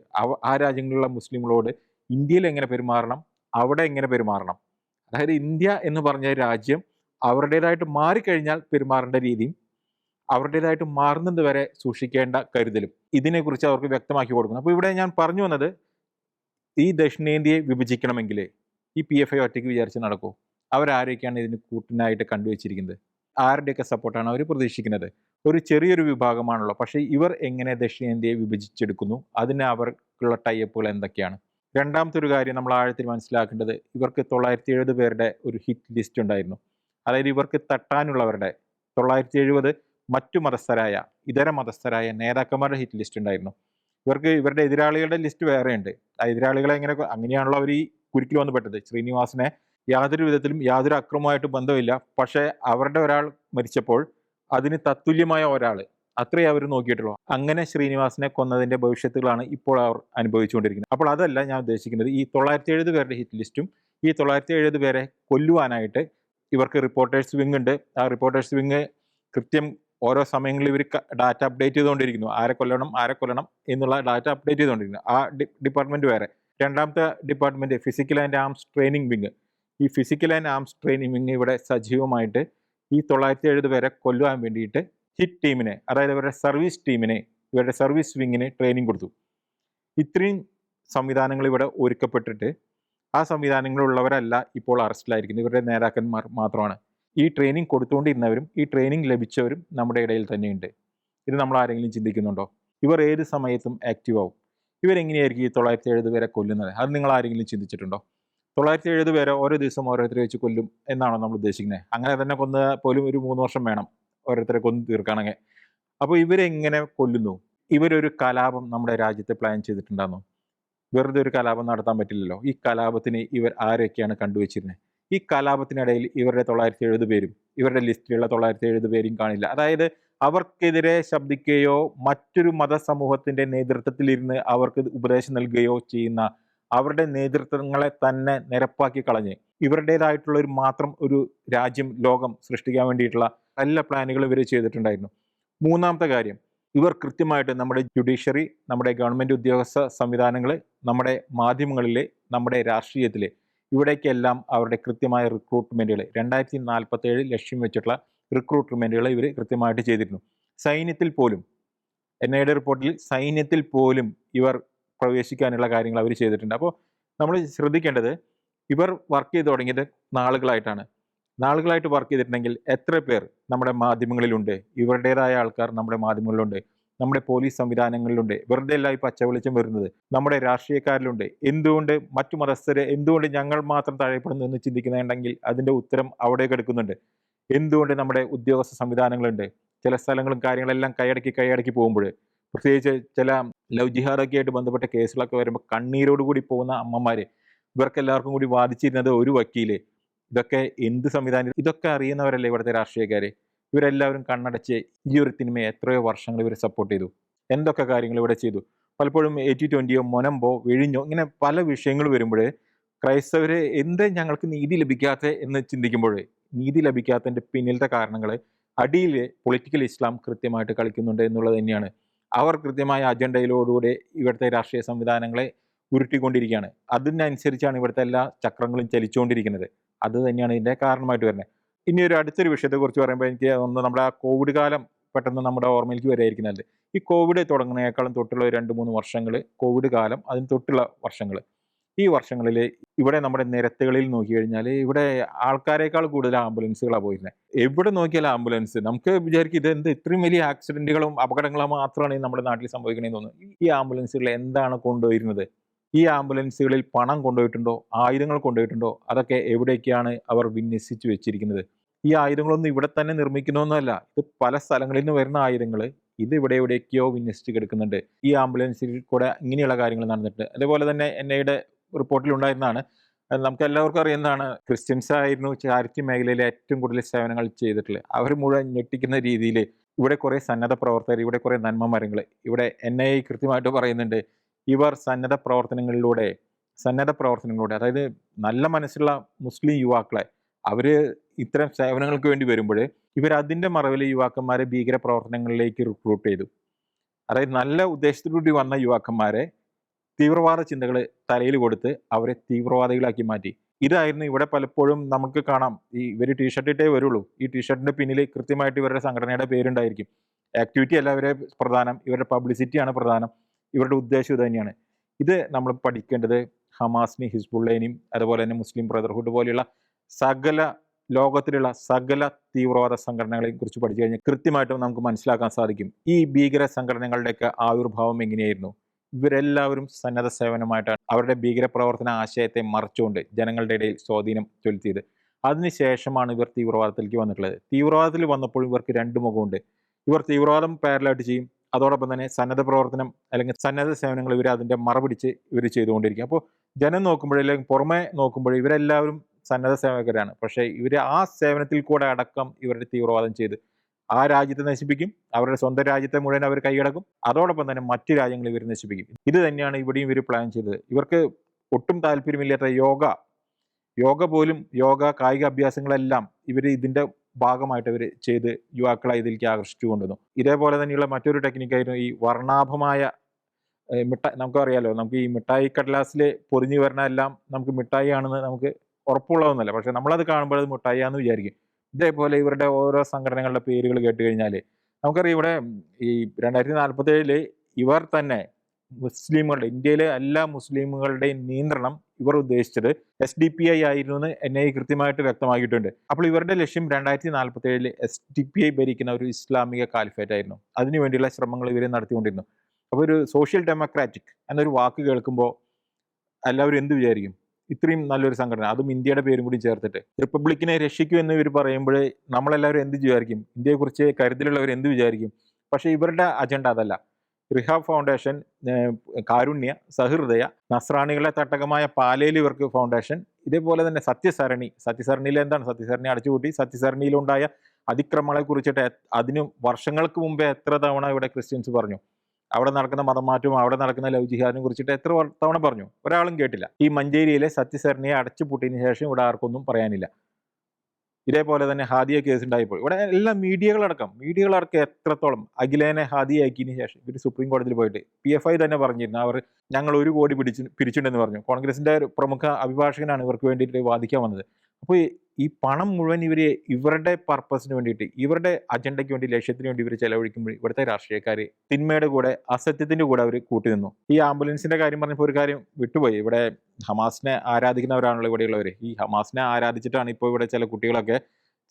ആ രാജ്യങ്ങളിലുള്ള മുസ്ലിങ്ങളോട് ഇന്ത്യയിൽ എങ്ങനെ പെരുമാറണം, അവിടെ എങ്ങനെ പെരുമാറണം, അതായത് ഇന്ത്യ എന്ന് പറഞ്ഞ രാജ്യം അവരുടേതായിട്ട് മാറിക്കഴിഞ്ഞാൽ പെരുമാറേണ്ട രീതിയും അവരുടേതായിട്ട് മാറുന്നത് വരെ സൂക്ഷിക്കേണ്ട കരുതലും ഇതിനെക്കുറിച്ച് അവർക്ക് വ്യക്തമാക്കി കൊടുക്കുന്നു. അപ്പോൾ ഇവിടെ ഞാൻ പറഞ്ഞു വന്നത്, ഈ ദക്ഷിണേന്ത്യയെ വിഭജിക്കണമെങ്കിൽ ഈ PFI ഒറ്റയ്ക്ക് വിചാരിച്ച് നടക്കൂ? അവരാരൊക്കെയാണ് ഇതിന് കൂട്ടിനായിട്ട് കണ്ടുവച്ചിരിക്കുന്നത്? ആരുടെയൊക്കെ സപ്പോർട്ടാണ് അവർ പ്രതീക്ഷിക്കുന്നത്? ഒരു ചെറിയൊരു വിഭാഗമാണല്ലോ. പക്ഷേ ഇവർ എങ്ങനെ ദക്ഷിണേന്ത്യയെ വിഭജിച്ചെടുക്കുന്നു? അതിന് അവർക്കുള്ള ടൈപ്പുകൾ എന്തൊക്കെയാണ്? രണ്ടാമത്തെ ഒരു കാര്യം നമ്മൾ ആഴത്തിൽ മനസ്സിലാക്കേണ്ടത്, ഇവർക്ക് 970 പേരുടെ ഒരു ഹിറ്റ് ലിസ്റ്റ് ഉണ്ടായിരുന്നു. അതായത് ഇവർക്ക് തട്ടാനുള്ളവരുടെ 970 മറ്റു മതസ്ഥരായ ഇതര മതസ്ഥരായ നേതാക്കന്മാരുടെ ഹിറ്റ് ലിസ്റ്റ് ഉണ്ടായിരുന്നു. ഇവർക്ക് ഇവരുടെ എതിരാളികളുടെ ലിസ്റ്റ് വേറെയുണ്ട്. ആ എതിരാളികളെ അങ്ങനെയാണല്ലോ അവർ ഈ കുരുക്കിൽ വന്ന് പെട്ടത്. ശ്രീനിവാസനെ യാതൊരു വിധത്തിലും യാതൊരു അക്രമമായിട്ട് ബന്ധമില്ല. പക്ഷേ അവരുടെ ഒരാൾ മരിച്ചപ്പോൾ അതിന് തത്തുല്യമായ ഒരാൾ, അത്രയേ അവർ നോക്കിയിട്ടുള്ളൂ. അങ്ങനെ ശ്രീനിവാസനെ കൊന്നതിൻ്റെ ഭവിഷ്യത്തുകളാണ് ഇപ്പോൾ അവർ അനുഭവിച്ചുകൊണ്ടിരിക്കുന്നത്. അപ്പോൾ അതല്ല ഞാൻ ഉദ്ദേശിക്കുന്നത്. ഈ 970 പേരുടെ ഹിറ്റ് ലിസ്റ്റും ഈ 970 പേരെ കൊല്ലുവാനായിട്ട് ഇവർക്ക് റിപ്പോർട്ടേഴ്സ് വിങ് ഉണ്ട്. ആ റിപ്പോർട്ടേഴ്സ് വിങ് കൃത്യം ഓരോ സമയങ്ങളിൽ ഇവർ ഡാറ്റ അപ്ഡേറ്റ് ചെയ്തുകൊണ്ടിരിക്കുന്നു. ആരെ കൊല്ലണം എന്നുള്ള ഡാറ്റ അപ്ഡേറ്റ് ചെയ്തുകൊണ്ടിരിക്കുന്നു. ആ ഡിപ്പാർട്ട്മെൻറ്റ് വേറെ. രണ്ടാമത്തെ department physical and arms training wing. ഈ physical and arms training wing ഇവിടെ സജീവമായിട്ട് ഈ 970 പേരെ കൊല്ലുവാൻ വേണ്ടിയിട്ട് ഹിറ്റ് ടീമിനെ, അതായത് ഇവരുടെ സർവീസ് ടീമിനെ, ഇവരുടെ സർവീസ് വിങ്ങിന് ട്രെയിനിങ് കൊടുത്തു. ഇത്രയും സംവിധാനങ്ങൾ ഇവിടെ ഒരുക്കപ്പെട്ടിട്ട് ആ സംവിധാനങ്ങളുള്ളവരല്ല ഇപ്പോൾ അറസ്റ്റിലായിരിക്കുന്നത്. ഇവരുടെ നേതാക്കന്മാർ മാത്രമാണ്. ഈ ട്രെയിനിങ് കൊടുത്തുകൊണ്ടിരുന്നവരും ഈ ട്രെയിനിങ് ലഭിച്ചവരും നമ്മുടെ ഇടയിൽ തന്നെയുണ്ട്. ഇത് നമ്മൾ ആരെങ്കിലും ചിന്തിക്കുന്നുണ്ടോ? ഇവർ ഏത് സമയത്തും ആക്റ്റീവ് ആവും. ഇവരെങ്ങനെയായിരിക്കും ഈ 970 പേരെ കൊല്ലുന്നത്? അത് നിങ്ങൾ ആരെങ്കിലും ചിന്തിച്ചിട്ടുണ്ടോ? 970 പേരെ ഓരോ ദിവസം ഓരോരുത്തരെ വെച്ച് കൊല്ലും എന്നാണോ നമ്മൾ ഉദ്ദേശിക്കുന്നത്? അങ്ങനെ തന്നെ കൊന്ന പോലും ഒരു 3 വർഷം വേണം ഓരോരുത്തരെ കൊന്ന് തീർക്കാണെങ്കിൽ. അപ്പോൾ ഇവരെങ്ങനെ കൊല്ലുന്നു? ഇവരൊരു കലാപം നമ്മുടെ രാജ്യത്ത് പ്ലാൻ ചെയ്തിട്ടുണ്ടാകുന്നു. വെറുതെ ഒരു കലാപം നടത്താൻ പറ്റില്ലല്ലോ. ഈ കലാപത്തിന് ഇവർ ആരൊക്കെയാണ് കണ്ടുവച്ചിരുന്നത്? ഈ കലാപത്തിനിടയിൽ ഇവരുടെ 970 പേരും ഇവരുടെ ലിസ്റ്റിലുള്ള 970 പേരും കാണില്ല. അതായത് അവർക്കെതിരെ ശബ്ദിക്കുകയോ മറ്റൊരു മതസമൂഹത്തിൻ്റെ നേതൃത്വത്തിലിരുന്ന് അവർക്ക് ഉപദേശം നൽകുകയോ ചെയ്യുന്ന അവരുടെ നേതൃത്വങ്ങളെ തന്നെ നിരപ്പാക്കി കളഞ്ഞ് ഇവരുടേതായിട്ടുള്ള ഒരു മാത്രം ഒരു രാജ്യം, ലോകം സൃഷ്ടിക്കാൻ വേണ്ടിയിട്ടുള്ള എല്ലാ പ്ലാനുകളും ഇവർ ചെയ്തിട്ടുണ്ടായിരുന്നു. മൂന്നാമത്തെ കാര്യം, ഇവർ കൃത്യമായിട്ട് നമ്മുടെ ജുഡീഷ്യറി, നമ്മുടെ ഗവൺമെൻറ് ഉദ്യോഗസ്ഥ സംവിധാനങ്ങൾ, നമ്മുടെ മാധ്യമങ്ങളിൽ, നമ്മുടെ രാഷ്ട്രീയത്തിൽ, ഇവിടേക്കെല്ലാം അവരുടെ കൃത്യമായ റിക്രൂട്ട്മെൻറ്റുകൾ 2047 ലക്ഷ്യം വെച്ചിട്ടുള്ള റിക്രൂട്ട്മെൻറ്റുകൾ ഇവർ കൃത്യമായിട്ട് ചെയ്തിരുന്നു. സൈന്യത്തിൽ പോലും NIA റിപ്പോർട്ടിൽ സൈന്യത്തിൽ പോലും ഇവർ പ്രവേശിക്കാനുള്ള കാര്യങ്ങൾ അവർ ചെയ്തിട്ടുണ്ട്. അപ്പോൾ നമ്മൾ ശ്രദ്ധിക്കേണ്ടത്, ഇവർ വർക്ക് ചെയ്ത് തുടങ്ങിയത് നാളുകളായിട്ട് വർക്ക് ചെയ്തിട്ടുണ്ടെങ്കിൽ എത്ര പേർ നമ്മുടെ മാധ്യമങ്ങളിലുണ്ട്? ഇവരുടേതായ ആൾക്കാർ നമ്മുടെ മാധ്യമങ്ങളിലുണ്ട്, നമ്മുടെ പോലീസ് സംവിധാനങ്ങളിലുണ്ട്. വെറുതെ അല്ല ഈ പച്ച വെളിച്ചം വരുന്നത്, നമ്മുടെ രാഷ്ട്രീയക്കാരിലുണ്ട്. എന്തുകൊണ്ട് മറ്റു മതസ്ഥരെ, എന്തുകൊണ്ട് ഞങ്ങൾ മാത്രം തഴയപ്പെടുന്നു എന്ന് ചിന്തിക്കുന്നുണ്ടെങ്കിൽ അതിൻ്റെ ഉത്തരം അവിടെ കിടക്കുന്നുണ്ട്. എന്തുകൊണ്ട് നമ്മുടെ ഉദ്യോഗസ്ഥ സംവിധാനങ്ങളുണ്ട്? ചില സ്ഥലങ്ങളും കാര്യങ്ങളെല്ലാം കൈയടക്കി പോകുമ്പോൾ, പ്രത്യേകിച്ച് ചില ലവ് ജിഹാദൊക്കെ ആയിട്ട് ബന്ധപ്പെട്ട കേസുകളൊക്കെ വരുമ്പോൾ കണ്ണീരോടുകൂടി പോകുന്ന അമ്മമാർ, ഇവർക്കെല്ലാവർക്കും കൂടി വാദിച്ചിരുന്നത് ഒരു വക്കീല്. ഇതൊക്കെ എന്ത് സംവിധാനം? ഇതൊക്കെ അറിയുന്നവരല്ലേ ഇവിടുത്തെ രാഷ്ട്രീയക്കാർ? ഇവരെല്ലാവരും കണ്ണടച്ച് ഈ ഒരു സിനിമയെ എത്രയോ വർഷങ്ങൾ ഇവർ സപ്പോർട്ട് ചെയ്തു. എന്തൊക്കെ കാര്യങ്ങൾ ഇവിടെ ചെയ്തു. പലപ്പോഴും 80-20 മൊനമ്പോ വിഴിഞ്ഞോ ഇങ്ങനെ പല വിഷയങ്ങൾ വരുമ്പോൾ ക്രൈസ്തവർ എന്ത് ഞങ്ങൾക്ക് നീതി ലഭിക്കാത്ത എന്ന് ചിന്തിക്കുമ്പോൾ, നീതി ലഭിക്കാത്തതിൻ്റെ പിന്നിലത്തെ കാരണങ്ങൾ അടിയിൽ പൊളിറ്റിക്കൽ ഇസ്ലാം കൃത്യമായിട്ട് കളിക്കുന്നുണ്ട് എന്നുള്ളത് തന്നെയാണ്. അവർ കൃത്യമായ അജണ്ടയിലോടുകൂടി ഇവിടുത്തെ രാഷ്ട്രീയ സംവിധാനങ്ങളെ ഉരുട്ടിക്കൊണ്ടിരിക്കുകയാണ്. അതിനനുസരിച്ചാണ് ഇവിടുത്തെ എല്ലാ ചക്രങ്ങളും ചലിച്ചുകൊണ്ടിരിക്കുന്നത്. അത് തന്നെയാണ് ഇതിൻ്റെ കാരണമായിട്ട് വരുന്നത്. ഇനി ഒരു അടുത്തൊരു വിഷയത്തെക്കുറിച്ച് പറയുമ്പോൾ എനിക്ക് ഒന്ന് നമ്മുടെ ആ കോവിഡ് കാലം പെട്ടെന്ന് നമ്മുടെ ഓർമ്മയിലേക്ക് വരായിരിക്കുന്നത്. ഈ കോവിഡ് തുടങ്ങുന്നതിനേക്കാളും തൊട്ടുള്ള 2-3 വർഷങ്ങൾ, കോവിഡ് കാലം അതിന് തൊട്ടുള്ള വർഷങ്ങൾ, ഈ വർഷങ്ങളിൽ ഇവിടെ നമ്മുടെ നിരത്തുകളിൽ നോക്കിക്കഴിഞ്ഞാൽ ഇവിടെ ആൾക്കാരെക്കാൾ കൂടുതൽ ആംബുലൻസുകളാണ് പോയിരുന്നത്. എവിടെ നോക്കിയാലും ആംബുലൻസ്. നമുക്ക് വിചാരിക്കും ഇതെന്ത് ഇത്രയും വലിയ ആക്സിഡൻറ്റുകളും അപകടങ്ങളും മാത്രമാണ് നമ്മുടെ നാട്ടിൽ സംഭവിക്കണമെന്ന് തോന്നുന്നു. ഈ ആംബുലൻസുകൾ എന്താണ് കൊണ്ടുപോയിരുന്നത്? ഈ ആംബുലൻസുകളിൽ പണം കൊണ്ടുപോയിട്ടുണ്ടോ? ആയുധങ്ങൾ കൊണ്ടുപോയിട്ടുണ്ടോ? അതൊക്കെ എവിടേക്കാണ് അവർ വിന്യസിച്ച് വെച്ചിരിക്കുന്നത്? ഈ ആയുധങ്ങളൊന്നും ഇവിടെ തന്നെ നിർമ്മിക്കുന്നൊന്നുമല്ല. ഇത് പല സ്ഥലങ്ങളിൽ നിന്ന് വരുന്ന ആയുധങ്ങൾ ഇത് ഇവിടെ എവിടേക്കോ വിന്യസിച്ച് കിടക്കുന്നുണ്ട്. ഈ ആംബുലൻസിൽ കൂടെ ഇങ്ങനെയുള്ള കാര്യങ്ങൾ നടന്നിട്ടുണ്ട്. അതേപോലെ തന്നെ NIA റിപ്പോർട്ടിൽ ഉണ്ടായിരുന്നതാണ്, നമുക്ക് എല്ലാവർക്കും അറിയുന്നതാണ്, ക്രിസ്ത്യൻസ് ആയിരുന്നു ചാരിറ്റി മേഖലയിൽ ഏറ്റവും കൂടുതൽ സേവനങ്ങൾ ചെയ്തിട്ടുള്ളത്. അവർ മുഴുവൻ ഞെട്ടിക്കുന്ന രീതിയിൽ ഇവിടെ കുറേ സന്നദ്ധ പ്രവർത്തകർ, ഇവിടെ കുറേ നന്മ മരങ്ങൾ, ഇവിടെ NIA കൃത്യമായിട്ട് പറയുന്നുണ്ട്, ഇവർ സന്നദ്ധ പ്രവർത്തനങ്ങളിലൂടെ സന്നദ്ധ പ്രവർത്തനങ്ങളിലൂടെ, അതായത് നല്ല മനസ്സുള്ള മുസ്ലിം യുവാക്കളെ അവർ ഇത്തരം സേവനങ്ങൾക്ക് വേണ്ടി വരുമ്പോൾ ഇവർ അതിൻ്റെ മറവിൽ യുവാക്കന്മാരെ ഭീകര പ്രവർത്തനങ്ങളിലേക്ക് റിക്രൂട്ട് ചെയ്തു. അതായത് നല്ല ഉദ്ദേശത്തോടുകൂടി വന്ന യുവാക്കന്മാരെ തീവ്രവാദ ചിന്തകൾ തലയിൽ കൊടുത്ത് അവരെ തീവ്രവാദികളാക്കി മാറ്റി. ഇതായിരുന്നു ഇവിടെ പലപ്പോഴും നമുക്ക് കാണാം. ഇവർ ടീഷർട്ട് ഇട്ടേ വരുള്ളൂ. ഈ ടീഷർട്ടിന്റെ പിന്നിൽ കൃത്യമായിട്ട് ഇവരുടെ സംഘടനയുടെ പേരുണ്ടായിരിക്കും. ആക്ടിവിറ്റി അല്ല ഇവരെ പ്രധാനം, ഇവരുടെ പബ്ലിസിറ്റിയാണ് പ്രധാനം, ഇവരുടെ ഉദ്ദേശം ഇത് തന്നെയാണ്. ഇത് നമ്മൾ പഠിക്കേണ്ടത് ഹമാസിനെയും ഹിസ്ബുള്ളേനെയും അതുപോലെ തന്നെ മുസ്ലിം ബ്രദർഹുഡ് പോലെയുള്ള സകല ലോകത്തിലുള്ള സകല തീവ്രവാദ സംഘടനകളെയും കുറിച്ച് പഠിച്ചു കഴിഞ്ഞാൽ കൃത്യമായിട്ടും നമുക്ക് മനസ്സിലാക്കാൻ സാധിക്കും ഈ ഭീകര സംഘടനകളുടെയൊക്കെ ആവിർഭാവം എങ്ങനെയായിരുന്നു. ഇവരെല്ലാവരും സന്നദ്ധ സേവനമായിട്ടാണ് അവരുടെ ഭീകര പ്രവർത്തന ആശയത്തെ മറച്ചുകൊണ്ട് ജനങ്ങളുടെ ഇടയിൽ സ്വാധീനം ചെലുത്തിയത്. അതിനുശേഷമാണ് ഇവർ തീവ്രവാദത്തിലേക്ക് വന്നിട്ടുള്ളത്. തീവ്രവാദത്തിൽ വന്നപ്പോൾ ഇവർക്ക് രണ്ട് മുഖമുണ്ട്. ഇവർ തീവ്രവാദം പാരലായിട്ട് ചെയ്യും, അതോടൊപ്പം തന്നെ സന്നദ്ധ പ്രവർത്തനം അല്ലെങ്കിൽ സന്നദ്ധ സേവനങ്ങൾ ഇവർ അതിൻ്റെ മറപിടിച്ച് ഇവർ ചെയ്തുകൊണ്ടിരിക്കും. അപ്പോൾ ജനം നോക്കുമ്പോഴല്ലെങ്കിൽ പുറമെ നോക്കുമ്പോൾ ഇവരെല്ലാവരും സന്നദ്ധ സേവകരാണ്. പക്ഷേ ഇവർ ആ സേവനത്തിൽ കൂടെ അടക്കം ഇവരുടെ തീവ്രവാദം ചെയ്ത് ആ രാജ്യത്തെ നശിപ്പിക്കും, അവരുടെ സ്വന്തം രാജ്യത്തെ മുഴുവൻ അവർ കൈയടക്കും, അതോടൊപ്പം തന്നെ മറ്റു രാജ്യങ്ങൾ ഇവർ നശിപ്പിക്കും. ഇത് തന്നെയാണ് ഇവിടെയും ഇവർ പ്ലാൻ ചെയ്തത്. ഇവർക്ക് ഒട്ടും താല്പര്യമില്ലാത്ത യോഗ പോലും, കായിക അഭ്യാസങ്ങളെല്ലാം ഇവർ ഇതിൻ്റെ ഭാഗമായിട്ട് അവർ ചെയ്ത് യുവാക്കളെ ഇതിലേക്ക് ആകർഷിച്ചു കൊണ്ടുവന്നു. ഇതേപോലെ തന്നെയുള്ള മറ്റൊരു ടെക്നിക്കായിരുന്നു ഈ വർണ്ണാഭമായ നമുക്കറിയാലോ, നമുക്ക് ഈ മിഠായി കടലാസിൽ പൊതിഞ്ഞു വരുന്ന എല്ലാം നമുക്ക് മിഠായി ആണെന്ന് നമുക്ക് ഉറപ്പുള്ളതൊന്നുമല്ല. പക്ഷെ നമ്മളത് കാണുമ്പോൾ അത് മിഠായി ആണെന്ന് വിചാരിക്കും. ഇതേപോലെ ഇവരുടെ ഓരോ സംഘടനകളുടെ പേരുകൾ കേട്ട് കഴിഞ്ഞാൽ നമുക്കറിയാം ഇവിടെ ഈ 2047 ഇവർ തന്നെ മുസ്ലിമുകളുടെ, ഇന്ത്യയിലെ എല്ലാ മുസ്ലിമുകളുടെയും നിയന്ത്രണം ഇവർ ഉദ്ദേശിച്ചത് SDPI ആയിരുന്നു എന്ന് NIA കൃത്യമായിട്ട് വ്യക്തമാക്കിയിട്ടുണ്ട്. അപ്പോൾ ഇവരുടെ ലക്ഷ്യം 2047 SDPI ഭരിക്കുന്ന ഒരു ഇസ്ലാമിക കാലിഫേറ്റ് ആയിരുന്നു. അതിനുവേണ്ടിയുള്ള ശ്രമങ്ങൾ ഇവർ നടത്തിക്കൊണ്ടിരുന്നു. അപ്പോൾ ഒരു സോഷ്യൽ ഡെമോക്രാറ്റിക് എന്നൊരു വാക്ക് കേൾക്കുമ്പോൾ എല്ലാവരും എന്ത് വിചാരിക്കും? ഇത്രയും നല്ലൊരു സംഘടന, അതും ഇന്ത്യയുടെ പേരും കൂടി ചേർത്തിട്ട് റിപ്പബ്ലിക്കിനെ രക്ഷിക്കൂ എന്ന് ഇവർ പറയുമ്പോൾ നമ്മളെല്ലാവരും എന്ത് വിചാരിക്കും? ഇന്ത്യയെക്കുറിച്ച് കരുതലുള്ളവർ എന്ത് വിചാരിക്കും? പക്ഷേ ഇവരുടെ അജണ്ട അതല്ല. റിഹാബ് ഫൗണ്ടേഷൻ, കാരുണ്യ, സഹൃദയ, നസ്രാണികളെ തട്ടകമായ പാലേലി വർക്ക് ഫൗണ്ടേഷൻ, ഇതേപോലെ തന്നെ സത്യസരണിയിൽ എന്താണ് സത്യസരണി അടച്ചുപൂട്ടി, സത്യസരണിയിലുണ്ടായ അതിക്രമങ്ങളെ കുറിച്ചിട്ട് അതിന് വർഷങ്ങൾക്ക് മുമ്പേ എത്ര തവണ ഇവിടെ ക്രിസ്ത്യൻസ് പറഞ്ഞു. അവിടെ നടക്കുന്ന മതമാറ്റവും അവിടെ നടക്കുന്ന ലവ് ജിഹാദിനെ കുറിച്ചിട്ട് എത്ര തവണ പറഞ്ഞു, ഒരാളും കേട്ടില്ല. ഈ മഞ്ചേരിയിലെ സത്യസരണിയെ അടച്ചുപൂട്ടിയതിനു ശേഷം ഇവിടെ ആർക്കൊന്നും പറയാനില്ല. ഇതേപോലെ തന്നെ ഹാദിയ കേസ് ഉണ്ടായപ്പോൾ ഇവിടെ എല്ലാ മീഡിയകളടക്കം എത്രത്തോളം അഖിലേനെ ഹാദിയാക്കിയതിന് ശേഷം ഇവർ സുപ്രീം കോടതിയിൽ പോയിട്ട് PFI തന്നെ പറഞ്ഞിരുന്നു ഞങ്ങൾ 1 കോടി പിരിച്ചിട്ടുണ്ടെന്ന് പറഞ്ഞു. കോൺഗ്രസിന്റെ ഒരു പ്രമുഖ അഭിഭാഷകനാണ് ഇവർക്ക് വേണ്ടിയിട്ട് വാദിക്കാൻ വന്നത്. അപ്പോൾ ഈ പണം മുഴുവൻ ഇവരുടെ പർപ്പസിന് വേണ്ടിയിട്ട്, ഇവരുടെ അജണ്ടയ്ക്ക് വേണ്ടി, ലക്ഷ്യത്തിന് വേണ്ടി ഇവർ ചെലവഴിക്കുമ്പോൾ ഇവിടുത്തെ രാഷ്ട്രീയക്കാർ തിന്മയുടെ കൂടെ അസത്യത്തിന്റെ കൂടെ അവർ കൂട്ടിനിന്നു. ഈ ആംബുലൻസിന്റെ കാര്യം പറഞ്ഞപ്പോൾ ഒരു കാര്യം വിട്ടുപോയി. ഇവിടെ ഹമാസിനെ ആരാധിക്കുന്നവരാണല്ലോ ഇവിടെയുള്ളവർ. ഈ ഹമാസിനെ ആരാധിച്ചിട്ടാണ് ഇപ്പോൾ ഇവിടെ ചില കുട്ടികളൊക്കെ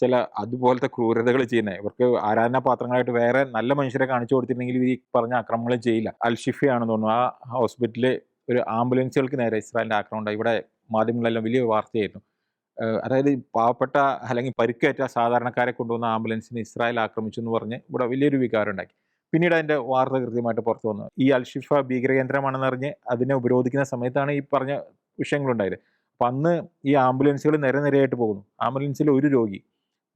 ചില അതുപോലത്തെ ക്രൂരതകൾ ചെയ്യുന്നത്. ഇവർക്ക് ആരാധനാ പാത്രങ്ങളായിട്ട് വേറെ നല്ല മനുഷ്യരെ കാണിച്ചു കൊടുത്തിട്ടുണ്ടെങ്കിൽ ഈ പറഞ്ഞ ആക്രമണങ്ങൾ ചെയ്യില്ല. അൽഷിഫയാണെന്ന് തോന്നുന്നു, ആ ഹോസ്പിറ്റലിൽ ഒരു ആംബുലൻസുകൾക്ക് നേരെ ഇസ്രായേലിന്റെ ആക്രമണം ഉണ്ടായി. ഇവിടെ മാധ്യമങ്ങളെല്ലാം വലിയ വാർത്തയായിരുന്നു. അതായത് പാവപ്പെട്ട അല്ലെങ്കിൽ പരിക്കേറ്റ സാധാരണക്കാരെ കൊണ്ടുവന്ന ആംബുലൻസിന് ഇസ്രായേൽ ആക്രമിച്ചു എന്ന് പറഞ്ഞ് ഇവിടെ വലിയൊരു വികാരം ഉണ്ടാക്കി. പിന്നീട് അതിൻ്റെ വാർത്ത കൃത്യമായിട്ട് പുറത്തു വന്നു. ഈ അൽഷിഫ ഭീകരകേന്ദ്രമാണെന്ന് അറിഞ്ഞ് അതിനെ ഉപരോധിക്കുന്ന സമയത്താണ് ഈ പറഞ്ഞ വിഷയങ്ങളുണ്ടായത്. അപ്പം അന്ന് ഈ ആംബുലൻസുകൾ നിരയായിട്ട് പോകുന്നു. ആംബുലൻസിൽ ഒരു രോഗി,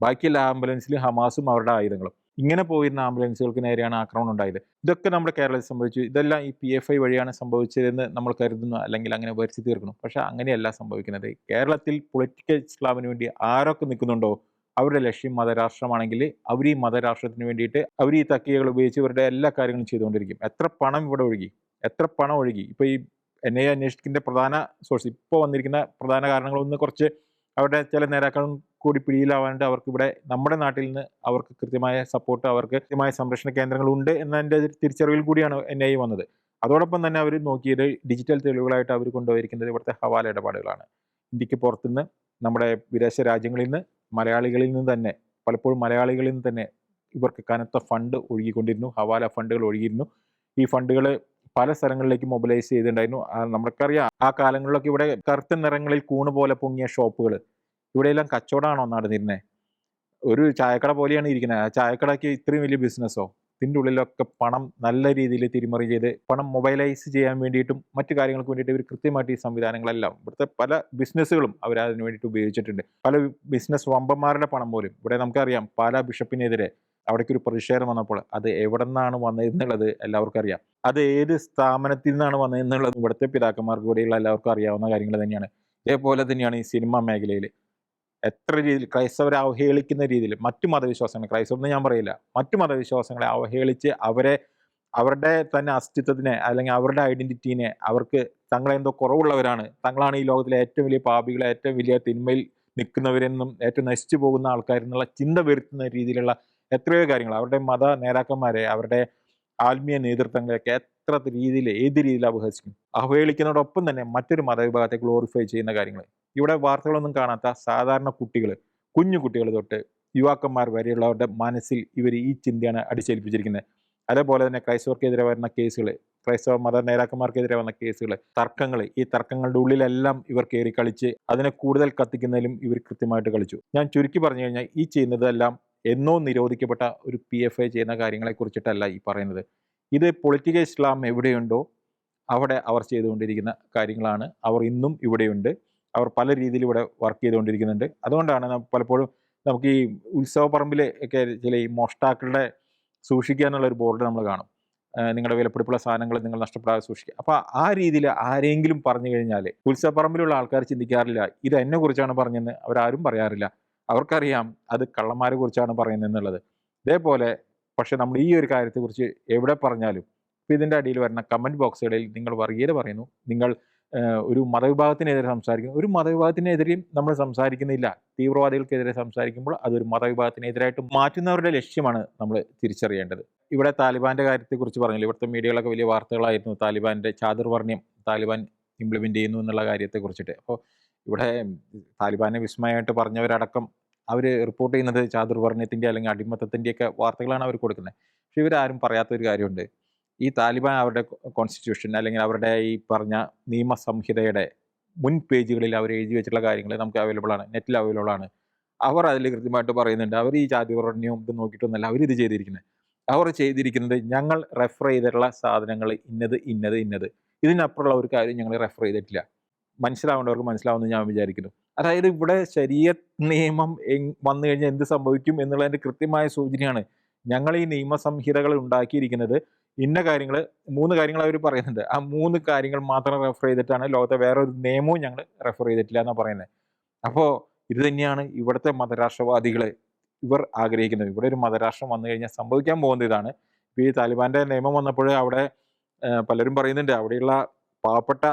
ബാക്കിയുള്ള ആംബുലൻസിൽ ഹമാസും അവരുടെ ആയുധങ്ങളും. ഇങ്ങനെ പോയിരുന്ന ആംബുലൻസുകൾക്ക് നേരെയാണ് ആക്രമണം ഉണ്ടായത്. ഇതൊക്കെ നമ്മുടെ കേരളത്തിൽ സംഭവിച്ചു. ഇതെല്ലാം ഈ PFI വഴിയാണ് സംഭവിച്ചതെന്ന് നമ്മൾ കരുതുന്നു, അല്ലെങ്കിൽ അങ്ങനെ വരുത്തി തീർക്കുന്നു. പക്ഷെ അങ്ങനെയല്ല സംഭവിക്കുന്നത്. കേരളത്തിൽ പൊളിറ്റിക്കൽ ഇസ്ലാമിന് വേണ്ടി ആരൊക്കെ നിൽക്കുന്നുണ്ടോ അവരുടെ ലക്ഷ്യം മതരാഷ്ട്രമാണെങ്കിൽ അവർ ഈ മതരാഷ്ട്രത്തിന് വേണ്ടിയിട്ട് അവർ ഈ തക്കിയകൾ ഉപയോഗിച്ച് ഇവരുടെ എല്ലാ കാര്യങ്ങളും ചെയ്തുകൊണ്ടിരിക്കും. എത്ര പണം ഇവിടെ ഒഴുകി. ഇപ്പോൾ ഈ NIA അന്വേഷിക്കുന്ന പ്രധാന സോഴ്സ്, ഇപ്പോൾ വന്നിരിക്കുന്ന പ്രധാന കാരണങ്ങളൊന്ന് കുറച്ച് അവരുടെ ചില നേതാക്കളും കൂടി പിടിയിലാവാണ്ട് അവർക്ക് ഇവിടെ നമ്മുടെ നാട്ടിൽ നിന്ന് അവർക്ക് കൃത്യമായ സപ്പോർട്ട്, അവർക്ക് കൃത്യമായ സംരക്ഷണ കേന്ദ്രങ്ങളുണ്ട് എന്നതിൻ്റെ തിരിച്ചറിവിൽ കൂടിയാണ് NIA വന്നത്. അതോടൊപ്പം തന്നെ അവർ നോക്കിയത് ഡിജിറ്റൽ തെളിവുകളായിട്ട് അവർ കൊണ്ടുപോയിരിക്കുന്നത് ഇവിടുത്തെ ഹവാല ഇടപാടുകളാണ്. ഇന്ത്യക്ക് പുറത്തുനിന്ന്, നമ്മുടെ വിദേശ രാജ്യങ്ങളിൽ നിന്ന്, മലയാളികളിൽ നിന്ന് തന്നെ, പലപ്പോഴും മലയാളികളിൽ നിന്ന് തന്നെ ഇവർക്ക് കനത്ത ഫണ്ട് ഒഴുകിക്കൊണ്ടിരുന്നു, ഹവാല ഫണ്ടുകൾ ഒഴുകിയിരുന്നു. ഈ ഫണ്ടുകൾ പല സ്ഥലങ്ങളിലേക്ക് മൊബിലൈസ് ചെയ്തിട്ടുണ്ടായിരുന്നു. നമുക്കറിയാം ആ കാലങ്ങളിലൊക്കെ ഇവിടെ കറുത്ത നിറങ്ങളിൽ കൂണ് പോലെ പൊങ്ങിയ ഷോപ്പുകൾ, ഇവിടെയെല്ലാം കച്ചവടമാണോ നടന്നിരുന്നത്? ഒരു ചായക്കട പോലെയാണ് ഇരിക്കുന്നത്. ആ ചായക്കടയ്ക്ക് ഇത്രയും വലിയ ബിസിനസ്സോ? ഇതിൻ്റെ ഉള്ളിലൊക്കെ പണം നല്ല രീതിയിൽ തിരിമറി ചെയ്ത് പണം മൊബൈലൈസ് ചെയ്യാൻ വേണ്ടിയിട്ടും മറ്റു കാര്യങ്ങൾക്ക് വേണ്ടിയിട്ട് ഇവർ കൃത്യമായിട്ട് ഈ സംവിധാനങ്ങളെല്ലാം ഇവിടുത്തെ പല ബിസിനസ്സുകളും അവർ അതിന് വേണ്ടിയിട്ട് ഉപയോഗിച്ചിട്ടുണ്ട്. പല ബിസിനസ് വമ്പന്മാരുടെ പണം പോലും ഇവിടെ നമുക്കറിയാം. പാലാ ബിഷപ്പിനെതിരെ അവിടേക്ക് ഒരു പ്രതിഷേധം വന്നപ്പോൾ അത് എവിടെ നിന്നാണ് വന്നതെന്നുള്ളത് എല്ലാവർക്കും അറിയാം. അത് ഏത് സ്ഥാപനത്തിൽ നിന്നാണ് വന്നതെന്നുള്ളത് ഇവിടുത്തെ പിതാക്കന്മാർക്ക് കൂടെയുള്ള എല്ലാവർക്കും അറിയാവുന്ന കാര്യങ്ങൾ തന്നെയാണ്. ഇതേപോലെ തന്നെയാണ് ഈ സിനിമ മേഖലയിൽ എത്ര രീതിയിൽ ക്രൈസ്തവരെ അവഹേളിക്കുന്ന രീതിയിൽ മറ്റു മതവിശ്വാസങ്ങൾ, ക്രൈസ്തവർ എന്ന് ഞാൻ പറയില്ല, മറ്റു മതവിശ്വാസങ്ങളെ അവഹേളിച്ച് അവരുടെ തന്നെ അസ്തിത്വത്തിനെ അല്ലെങ്കിൽ അവരുടെ ഐഡന്റിറ്റീനെ അവർക്ക് തങ്ങളെന്തോ കുറവുള്ളവരാണ്, തങ്ങളാണ് ഈ ലോകത്തിലെ ഏറ്റവും വലിയ പാപികളെ, ഏറ്റവും വലിയ തിന്മയിൽ നിൽക്കുന്നവരെന്നും ഏറ്റവും നശിച്ചു പോകുന്ന ആൾക്കാരെന്നുള്ള ചിന്ത വരുത്തുന്ന രീതിയിലുള്ള എത്രയോ കാര്യങ്ങൾ അവരുടെ മത നേതാക്കന്മാരെ, അവരുടെ ആത്മീയ നേതൃത്വങ്ങളെയൊക്കെ എത്ര രീതിയിൽ ഏത് രീതിയിൽ അപഹസിക്കും. അവഹേളിക്കുന്നതോടൊപ്പം തന്നെ മറ്റൊരു മതവിഭാഗത്തെ ഗ്ലോറിഫൈ ചെയ്യുന്ന കാര്യങ്ങൾ. ഇവിടെ വാർത്തകളൊന്നും കാണാത്ത സാധാരണ കുട്ടികൾ, കുഞ്ഞു കുട്ടികൾ തൊട്ട് യുവാക്കന്മാർ വരെയുള്ളവരുടെ മനസ്സിൽ ഇവർ ഈ ചിന്തയാണ് അടിച്ചേൽപ്പിച്ചിരിക്കുന്നത്. അതേപോലെ തന്നെ ക്രൈസ്തവർക്കെതിരെ വരുന്ന കേസുകൾ, ക്രൈസ്തവ മത നേതാക്കന്മാർക്കെതിരെ വന്ന കേസുകൾ, തർക്കങ്ങൾ, ഈ തർക്കങ്ങളുടെ ഉള്ളിലെല്ലാം ഇവർ കയറി കളിച്ച് അതിനെ കൂടുതൽ കത്തിക്കുന്നതിലും ഇവർ കൃത്യമായിട്ട് കളിച്ചു. ഞാൻ ചുരുക്കി പറഞ്ഞു കഴിഞ്ഞാൽ ഈ ചെയ്യുന്നതെല്ലാം എന്നോ നിരോധിക്കപ്പെട്ട ഒരു PFI ചെയ്യുന്ന കാര്യങ്ങളെ കുറിച്ചിട്ടല്ല ഈ പറയുന്നത്. ഇത് പൊളിറ്റിക്കൽ ഇസ്ലാം എവിടെയുണ്ടോ അവിടെ അവർ ചെയ്തുകൊണ്ടിരിക്കുന്ന കാര്യങ്ങളാണ്. അവർ ഇന്നും ഇവിടെയുണ്ട്. അവർ പല രീതിയിൽ ഇവിടെ വർക്ക് ചെയ്തുകൊണ്ടിരിക്കുന്നുണ്ട്. അതുകൊണ്ടാണ് പലപ്പോഴും നമുക്ക് ഈ ഉത്സവപ്പറമ്പിൽ ഒക്കെ ചില ഈ മോഷ്ടാക്കളുടെ സൂക്ഷിക്കാനുള്ള ഒരു ബോർഡ് നമ്മൾ കാണും. നിങ്ങളുടെ വിലപിടിപ്പുള്ള സാധനങ്ങൾ നിങ്ങൾ നഷ്ടപ്പെടാതെ സൂക്ഷിക്കുക. അപ്പോൾ ആ രീതിയിൽ ആരെങ്കിലും പറഞ്ഞു കഴിഞ്ഞാൽ ഉത്സവപ്പറമ്പിലുള്ള ആൾക്കാർ ചിന്തിക്കാറില്ല ഇത് എന്നെ കുറിച്ചാണ് പറഞ്ഞതെന്ന് അവരാരും പറയാറില്ല. അവർക്കറിയാം അത് കള്ളന്മാരെ കുറിച്ചാണ് പറയുന്നതെന്നുള്ളത്. ഇതേപോലെ പക്ഷെ നമ്മൾ ഈ ഒരു കാര്യത്തെക്കുറിച്ച് എവിടെ പറഞ്ഞാലും ഇപ്പം ഇതിൻ്റെ അടിയിൽ വരുന്ന കമൻറ്റ് ബോക്സുകളിൽ നിങ്ങൾ വർഗീയത പറയുന്നു, നിങ്ങൾ ഒരു മതവിഭാഗത്തിനെതിരെ സംസാരിക്കുന്നു. ഒരു മതവിഭാഗത്തിനെതിരെയും നമ്മൾ സംസാരിക്കുന്നില്ല. തീവ്രവാദികൾക്കെതിരെ സംസാരിക്കുമ്പോൾ അതൊരു മതവിഭാഗത്തിനെതിരായിട്ട് മാറ്റുന്നവരുടെ ലക്ഷ്യമാണ് നമ്മൾ തിരിച്ചറിയേണ്ടത്. ഇവിടെ താലിബാന്റെ കാര്യത്തെക്കുറിച്ച് പറഞ്ഞില്ല, ഇവിടുത്തെ മീഡിയകളൊക്കെ വലിയ വാർത്തകളായിരുന്നു താലിബാന്റെ ചാതുർവർണ്ണ്യം താലിബാൻ ഇംപ്ലിമെൻ്റ് ചെയ്യുന്നു എന്നുള്ള കാര്യത്തെക്കുറിച്ചിട്ട്. അപ്പോൾ ഇവിടെ താലിബാനെ വിസ്മയമായിട്ട് പറഞ്ഞവരടക്കം അവർ റിപ്പോർട്ട് ചെയ്യുന്നത് ചാതുർവർണ്ണ്യത്തിൻ്റെ അല്ലെങ്കിൽ അടിമത്തത്തിൻ്റെയൊക്കെ വാർത്തകളാണ് അവർ കൊടുക്കുന്നത്. പക്ഷെ ഇവരാരും പറയാത്തൊരു കാര്യമുണ്ട്. ഈ താലിബാൻ അവരുടെ കോൺസ്റ്റിറ്റ്യൂഷൻ അല്ലെങ്കിൽ അവരുടെ ഈ പറഞ്ഞ നിയമസംഹിതയുടെ മുൻ പേജുകളിൽ അവർ എഴുതി വെച്ചിട്ടുള്ള കാര്യങ്ങൾ നമുക്ക് അവൈലബിൾ ആണ്, നെറ്റിൽ അവൈലബിൾ ആണ്. അവർ അതിൽ കൃത്യമായിട്ട് പറയുന്നുണ്ട്. അവർ ഈ ജാതിവർണ്ണ്യവും ഇത് നോക്കിയിട്ടൊന്നല്ല അവരിത് ചെയ്തിരിക്കുന്നത്. അവർ ചെയ്തിരിക്കുന്നത് ഞങ്ങൾ റെഫർ ചെയ്തിട്ടുള്ള സാധനങ്ങൾ ഇന്നത് ഇന്നത് ഇന്നത്, ഇതിനപ്പുറമുള്ള ഒരു കാര്യം ഞങ്ങൾ റെഫർ ചെയ്തിട്ടില്ല. മനസ്സിലാവേണ്ടവർക്ക് മനസ്സിലാവുമെന്ന് ഞാൻ വിചാരിക്കുന്നു. അതായത് ഇവിടെ ശരീഅത്ത് നിയമം വന്നു കഴിഞ്ഞാൽ എന്ത് സംഭവിക്കും എന്നുള്ളതിൻ്റെ കൃത്യമായ സൂചനയാണ്. ഞങ്ങൾ ഈ നിയമസംഹിതകൾ ഉണ്ടാക്കിയിരിക്കുന്നത് ഇന്ന കാര്യങ്ങൾ 3 കാര്യങ്ങൾ അവർ പറയുന്നുണ്ട്. ആ 3 കാര്യങ്ങൾ മാത്രം റെഫർ ചെയ്തിട്ടാണ്, ലോകത്തെ വേറൊരു നിയമവും ഞങ്ങൾ റെഫർ ചെയ്തിട്ടില്ല എന്നാണ് പറയുന്നത്. അപ്പോൾ ഇത് തന്നെയാണ് ഇവിടുത്തെ മതരാഷ്ട്രവാദികൾ ഇവർ ആഗ്രഹിക്കുന്നത്. ഇവിടെ ഒരു മതരാഷ്ട്രം വന്നു കഴിഞ്ഞാൽ സംഭവിക്കാൻ പോകുന്നത് ഇതാണ്. ഇപ്പോൾ ഈ താലിബാന്റെ നിയമം വന്നപ്പോൾ അവിടെ പലരും പറയുന്നുണ്ട് അവിടെയുള്ള പാവപ്പെട്ട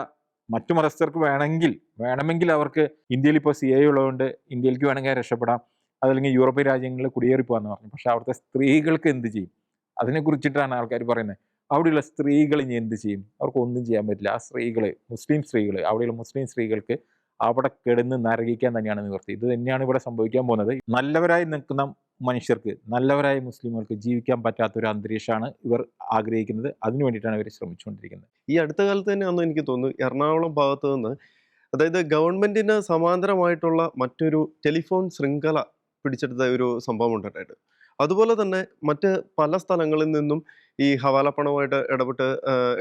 മറ്റു മതസ്ഥർക്ക് വേണമെങ്കിൽ അവർക്ക് ഇന്ത്യയിൽ ഇപ്പോൾ CA ഉള്ളതുകൊണ്ട് ഇന്ത്യയിലേക്ക് വേണമെങ്കിൽ രക്ഷപ്പെടാം, അതല്ലെങ്കിൽ യൂറോപ്യൻ രാജ്യങ്ങളിൽ കുടിയേറി പോകാമെന്ന് പറഞ്ഞു. പക്ഷെ അവിടുത്തെ സ്ത്രീകൾക്ക് എന്ത് ചെയ്യും? അതിനെക്കുറിച്ചിട്ടാണ് ആൾക്കാർ പറയുന്നത്. അവിടെയുള്ള സ്ത്രീകൾ ഇനി എന്ത് ചെയ്യും? അവർക്കൊന്നും ചെയ്യാൻ പറ്റില്ല. ആ സ്ത്രീകൾ, മുസ്ലിം സ്ത്രീകൾ, അവിടെയുള്ള മുസ്ലിം സ്ത്രീകൾക്ക് അവിടെ കിടന്ന് നരകിക്കാൻ തന്നെയാണ് നിവർത്തി. ഇത് തന്നെയാണ് ഇവിടെ സംഭവിക്കാൻ പോകുന്നത്. നല്ലവരായി നിൽക്കുന്ന മനുഷ്യർക്ക്, നല്ലവരായ മുസ്ലിമുകൾക്ക് ജീവിക്കാൻ പറ്റാത്ത ഒരു അന്തരീക്ഷമാണ് ഇവർ ആഗ്രഹിക്കുന്നത്. അതിനു വേണ്ടിയിട്ടാണ് ഇവർ ശ്രമിച്ചുകൊണ്ടിരിക്കുന്നത്. ഈ അടുത്ത കാലത്ത് തന്നെയാണെന്ന് എനിക്ക് തോന്നുന്നു എറണാകുളം ഭാഗത്ത് നിന്ന്, അതായത് ഗവൺമെന്റിന് സമാന്തരമായിട്ടുള്ള മറ്റൊരു ടെലിഫോൺ ശൃംഖല പിടിച്ചെടുത്ത ഒരു സംഭവം ഉണ്ടായിട്ട്, അതുപോലെ തന്നെ മറ്റ് പല സ്ഥലങ്ങളിൽ നിന്നും ഈ ഹവാലപ്പണമായിട്ട്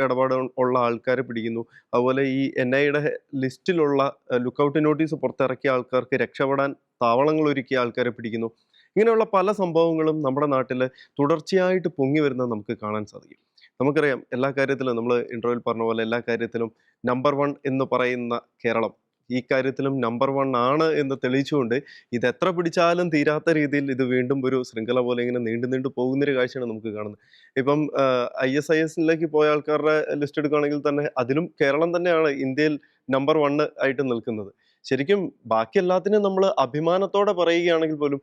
ഇടപാട് ഉള്ള ആൾക്കാരെ പിടിക്കുന്നു. അതുപോലെ ഈ NIA ലിസ്റ്റിലുള്ള ലുക്കൗട്ട് നോട്ടീസ് പുറത്തിറക്കിയ ആൾക്കാർക്ക് രക്ഷപ്പെടാൻ താവളങ്ങൾ ഒരുക്കിയ ആൾക്കാരെ പിടിക്കുന്നു. ഇങ്ങനെയുള്ള പല സംഭവങ്ങളും നമ്മുടെ നാട്ടിൽ തുടർച്ചയായിട്ട് പൊങ്ങി വരുന്നത് നമുക്ക് കാണാൻ സാധിക്കും. നമുക്കറിയാം എല്ലാ കാര്യത്തിലും നമ്മൾ ഇൻട്രോയിൽ പറഞ്ഞ പോലെ എല്ലാ കാര്യത്തിലും നമ്പർ 1 എന്ന് പറയുന്ന കേരളം ഈ കാര്യത്തിലും നമ്പർ 1 ആണ് എന്ന് തെളിയിച്ചുകൊണ്ട് ഇത് എത്ര പിടിച്ചാലും തീരാത്ത രീതിയിൽ ഇത് ഒരു ശൃംഖല പോലെ ഇങ്ങനെ നീണ്ടു പോകുന്നൊരു കാഴ്ചയാണ് നമുക്ക് കാണുന്നത്. ഇപ്പം ISIS പോയ ആൾക്കാരുടെ ലിസ്റ്റ് എടുക്കുകയാണെങ്കിൽ തന്നെ അതിലും കേരളം തന്നെയാണ് ഇന്ത്യയിൽ നമ്പർ 1 ആയിട്ട് നിൽക്കുന്നത്. ശരിക്കും ബാക്കി എല്ലാത്തിനും നമ്മൾ അഭിമാനത്തോടെ പറയുകയാണെങ്കിൽ പോലും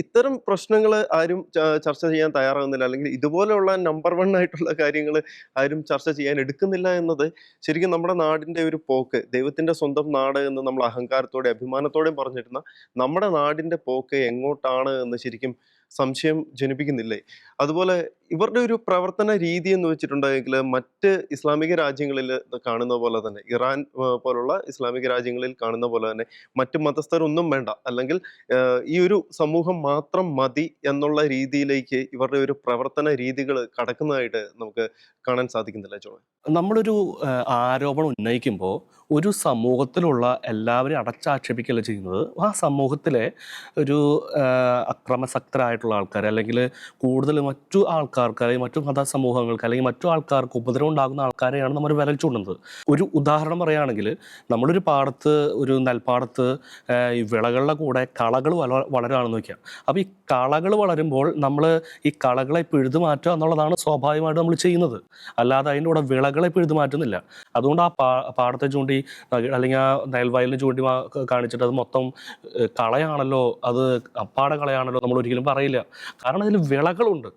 ഇത്തരം പ്രശ്നങ്ങൾ ആരും ചർച്ച ചെയ്യാൻ തയ്യാറാകുന്നില്ല, അല്ലെങ്കിൽ ഇതുപോലെയുള്ള നമ്പർ 1 ആയിട്ടുള്ള കാര്യങ്ങൾ ആരും ചർച്ച ചെയ്യാൻ എടുക്കുന്നില്ല എന്നത് ശരിക്കും നമ്മുടെ നാടിൻ്റെ ഒരു പോക്ക്, ദൈവത്തിൻ്റെ സ്വന്തം നാട് എന്ന് നമ്മൾ അഹങ്കാരത്തോടെ അഭിമാനത്തോടെയും പറഞ്ഞിരുന്ന നമ്മുടെ നാടിൻ്റെ പോക്ക് എങ്ങോട്ടാണ് എന്ന് ശരിക്കും സംശയം ജനിപ്പിക്കുന്നില്ലേ? അതുപോലെ ഇവരുടെ ഒരു പ്രവർത്തന രീതി എന്ന് വെച്ചിട്ടുണ്ടെങ്കിൽ മറ്റ് ഇസ്ലാമിക രാജ്യങ്ങളിൽ കാണുന്ന പോലെ തന്നെ ഇറാൻ പോലുള്ള ഇസ്ലാമിക രാജ്യങ്ങളിൽ കാണുന്ന പോലെ തന്നെ മറ്റു മതസ്ഥരൊന്നും വേണ്ട, അല്ലെങ്കിൽ ഈ ഒരു സമൂഹം മാത്രം മതി എന്നുള്ള രീതിയിലേക്ക് ഇവരുടെ ഒരു പ്രവർത്തന രീതികൾ കടക്കുന്നതായിട്ട് നമുക്ക് കാണാൻ സാധിക്കുന്നില്ല ജോൺ. നമ്മളൊരു ആരോപണം ഉന്നയിക്കുമ്പോൾ ഒരു സമൂഹത്തിലുള്ള എല്ലാവരെയും അടച്ചാക്ഷേപിക്കുകയല്ല ചെയ്യുന്നത്. ആ സമൂഹത്തിലെ ഒരു അക്രമസക്തരായിട്ടുള്ള ആൾക്കാർ, അല്ലെങ്കിൽ കൂടുതൽ മറ്റു ആൾക്കാർക്ക്, അല്ലെങ്കിൽ മറ്റു മതസമൂഹങ്ങൾക്ക്, അല്ലെങ്കിൽ മറ്റു ആൾക്കാർക്ക് ഉപദ്രവം ഉണ്ടാകുന്ന ആൾക്കാരെയാണ് നമ്മൾ വിരൽ ചൂണ്ടുന്നത്. ഒരു ഉദാഹരണം പറയുകയാണെങ്കിൽ, നമ്മളൊരു പാടത്ത്, ഒരു നെൽപ്പാടത്ത് ഈ വിളകളുടെ കൂടെ കളകൾ വളരുകയാണെന്ന് വയ്ക്കാം. അപ്പോൾ ഈ കളകൾ വളരുമ്പോൾ നമ്മൾ ഈ കളകളെ പിഴുതു മാറ്റുക എന്നുള്ളതാണ് സ്വാഭാവികമായിട്ട് നമ്മൾ ചെയ്യുന്നത്. അല്ലാതെ അതിൻ്റെ കൂടെ വിളകളെ പിഴുതു മാറ്റുന്നില്ല. അതുകൊണ്ട് ആ പാടത്തെ ചൂണ്ടി അല്ലെങ്കിൽ ആ നെൽവയലിന് ചൂണ്ടി കാണിച്ചിട്ട് അത് മൊത്തം കളയാണല്ലോ, അത് അപ്പാടെ കളയാണല്ലോ നമ്മൾ ഒരിക്കലും പറയില്ല. കാരണം അതിൽ വിളകളുണ്ട്.